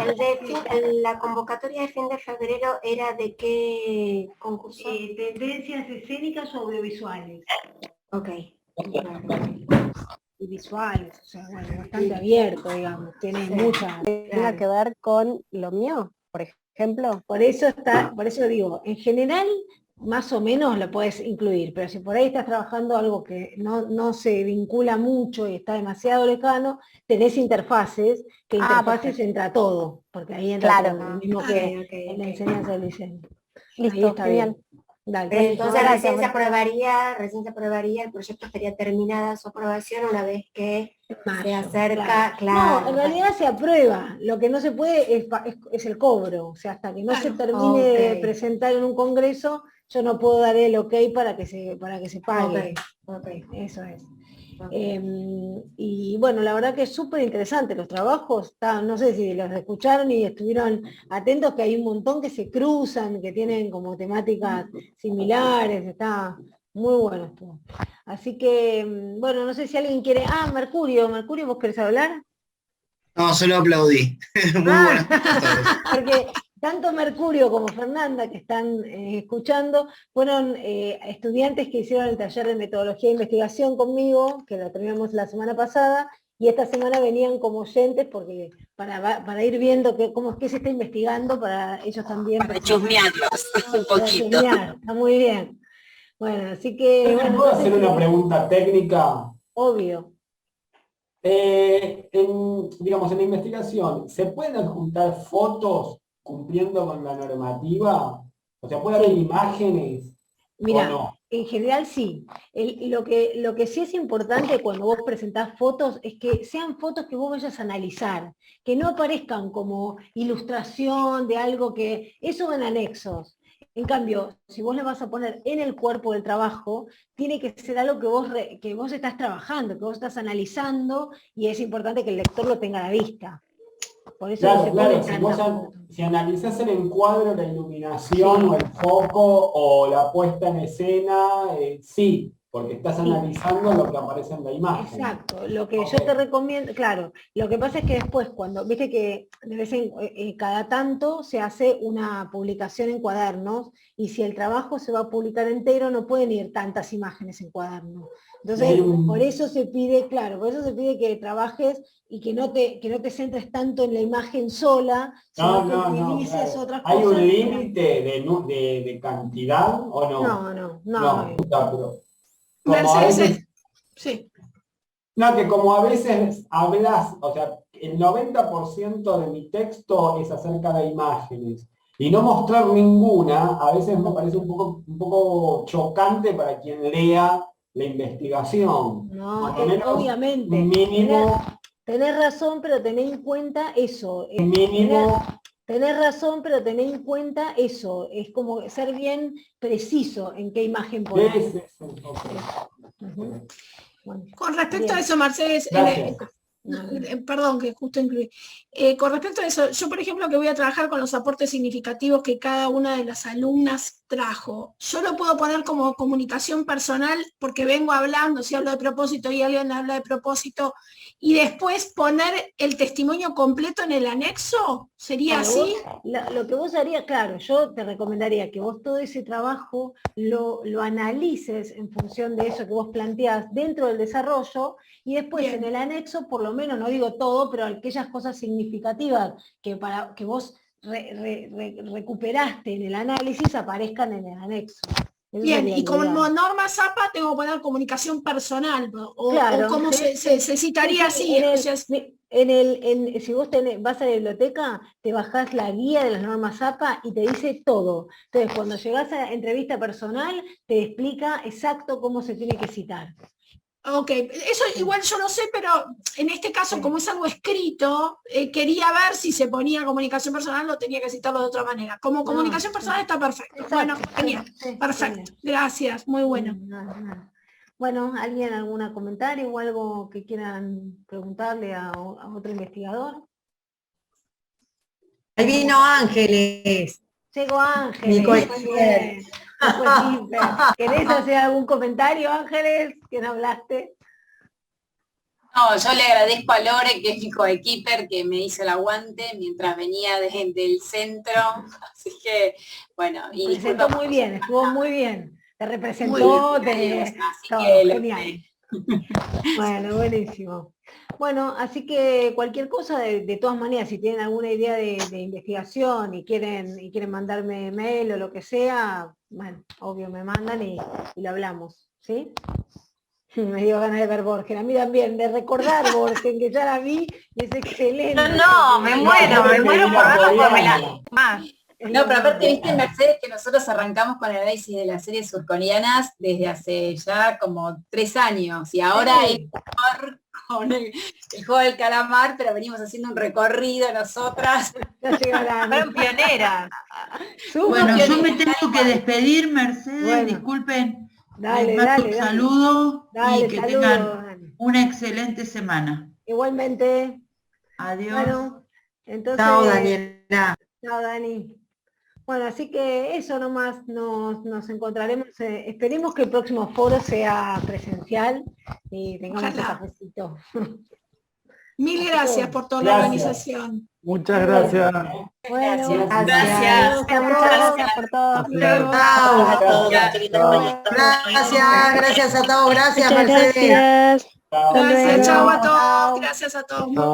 La convocatoria de fin de febrero era de qué concurso? Tendencias escénicas o audiovisuales. Ok. Y visuales, o sea, bueno, bastante abierto, digamos, tiene mucha. ¿Tiene que ver con lo mío, por ejemplo? Por eso digo, en general, más o menos lo puedes incluir, pero si por ahí estás trabajando algo que no se vincula mucho y está demasiado lejano, tenés interfaces, que interfaces entra todo, porque ahí entra todo, lo mismo que en la enseñanza del diseño. Listo, ahí está bien. Dale, entonces recién se aprobaría, el proyecto estaría terminada su aprobación una vez que se acerca, claro. No, en realidad se aprueba, lo que no se puede es el cobro, o sea, hasta que no se termine de presentar en un congreso, yo no puedo dar el ok para que se pague. Eso es. Y bueno, la verdad que es súper interesante los trabajos, no sé si los escucharon y estuvieron atentos, que hay un montón que se cruzan, que tienen como temáticas similares, está muy bueno esto. Así que, bueno, no sé si alguien quiere... Mercurio, ¿vos querés hablar? No, solo aplaudí. Muy buenas tardes. Porque tanto Mercurio como Fernanda, que están escuchando, fueron estudiantes que hicieron el taller de metodología de investigación conmigo, que lo terminamos la semana pasada, y esta semana venían como oyentes porque para ir viendo qué se está investigando, para ellos también. Para chusmearlos un poquito. Está muy bien. Bueno, así que... Bueno, ¿puedo hacer una pregunta técnica? Obvio. Digamos, en la investigación, ¿se pueden adjuntar fotos cumpliendo con la normativa? O sea, ¿puede haber imágenes? Mira, ¿o no? en general sí. Lo que sí es importante cuando vos presentás fotos es que sean fotos que vos vayas a analizar, que no aparezcan como ilustración de algo que... Eso en anexos. En cambio, si vos le vas a poner en el cuerpo del trabajo, tiene que ser algo que vos estás trabajando, que vos estás analizando, y es importante que el lector lo tenga a la vista. Por eso Claro, si analizás el encuadro, la iluminación, o el foco, o la puesta en escena, sí, porque estás analizando lo que aparece en la imagen. Exacto, lo que yo te recomiendo, claro, lo que pasa es que después, cuando, viste que de vez en cada tanto se hace una publicación en cuadernos, y si el trabajo se va a publicar entero, no pueden ir tantas imágenes en cuadernos. Entonces, por eso se pide, que trabajes y que no te centres tanto en la imagen sola, sino que utilices otras cosas. ¿Hay un límite de cantidad o no? No. Mercedes, sí. No, que como a veces hablas, o sea, el 90% de mi texto es acerca de imágenes, y no mostrar ninguna, a veces me parece un poco chocante para quien lea la investigación. No, obviamente. Mínimo. Tenés razón, pero tenés en cuenta eso. Tenés razón, pero tenés en cuenta eso. Es como ser bien preciso en qué imagen poner. Bueno, con respecto a eso, Mercedes, perdón que justo incluí. Con respecto a eso, yo por ejemplo que voy a trabajar con los aportes significativos que cada una de las alumnas trajo, yo lo puedo poner como comunicación personal porque vengo hablando, si hablo de propósito y alguien habla de propósito, y después poner el testimonio completo en el anexo, ¿sería así? Lo que vos harías, claro, yo te recomendaría que vos todo ese trabajo lo analices en función de eso que vos planteás dentro del desarrollo, y después en el anexo, por lo menos, no digo todo, pero aquellas cosas significativas que vos recuperaste en el análisis aparezcan en el anexo. Eso. Bien, y como norma Zapa tengo que poner comunicación personal, o cómo se citaría así. Si vos vas a la biblioteca, te bajás la guía de las normas Zapa y te dice todo. Entonces, cuando llegás a la entrevista personal, te explica exacto cómo se tiene que citar. Ok, eso igual yo no sé, pero en este caso, como es algo escrito, quería ver si se ponía comunicación personal o tenía que citarlo de otra manera. Como comunicación personal está perfecto. Exacto, bueno, genial, perfecto. Gracias, muy bueno. Bueno, ¿alguien algún comentario o algo que quieran preguntarle a otro investigador? Ahí vino Ángeles. Llegó Ángeles. ¿Querés hacer algún comentario, Ángeles, que no hablaste? No, yo le agradezco a Lore, que es mi coequiper, que me hizo el aguante mientras venía desde el centro. Así que, bueno. Y presentó muy bien, estuvo muy bien. Te representó, genial. Bueno, buenísimo. Bueno, así que cualquier cosa, de todas maneras, si tienen alguna idea de investigación y quieren mandarme mail o lo que sea, bueno, obvio me mandan y lo hablamos, ¿sí? Me dio ganas de ver Borgen, a mí también, de recordar Borgen, que ya la vi y es excelente. No, me muero por verlo más. No, pero aparte, viste, Mercedes, que nosotros arrancamos con el análisis de las series surcoreanas desde hace ya como 3 años, y ahora con el juego del calamar, pero venimos haciendo un recorrido nosotras. Fueron pioneras. Bueno, yo me tengo que despedir, Mercedes, disculpen. Les mando un saludo y que tengan una excelente semana. Igualmente. Adiós. Bueno, entonces, chao, Daniela. Chao, Dani. Bueno, así que eso nomás, nos encontraremos, esperemos que el próximo foro sea presencial y tengamos un cafecito. Mil gracias por toda la organización. Muchas gracias. Bueno, Gracias. Gracias por todo. Gracias a todos, gracias Muchas Mercedes. gracias. Gracias, chao a todos. Gracias a todos.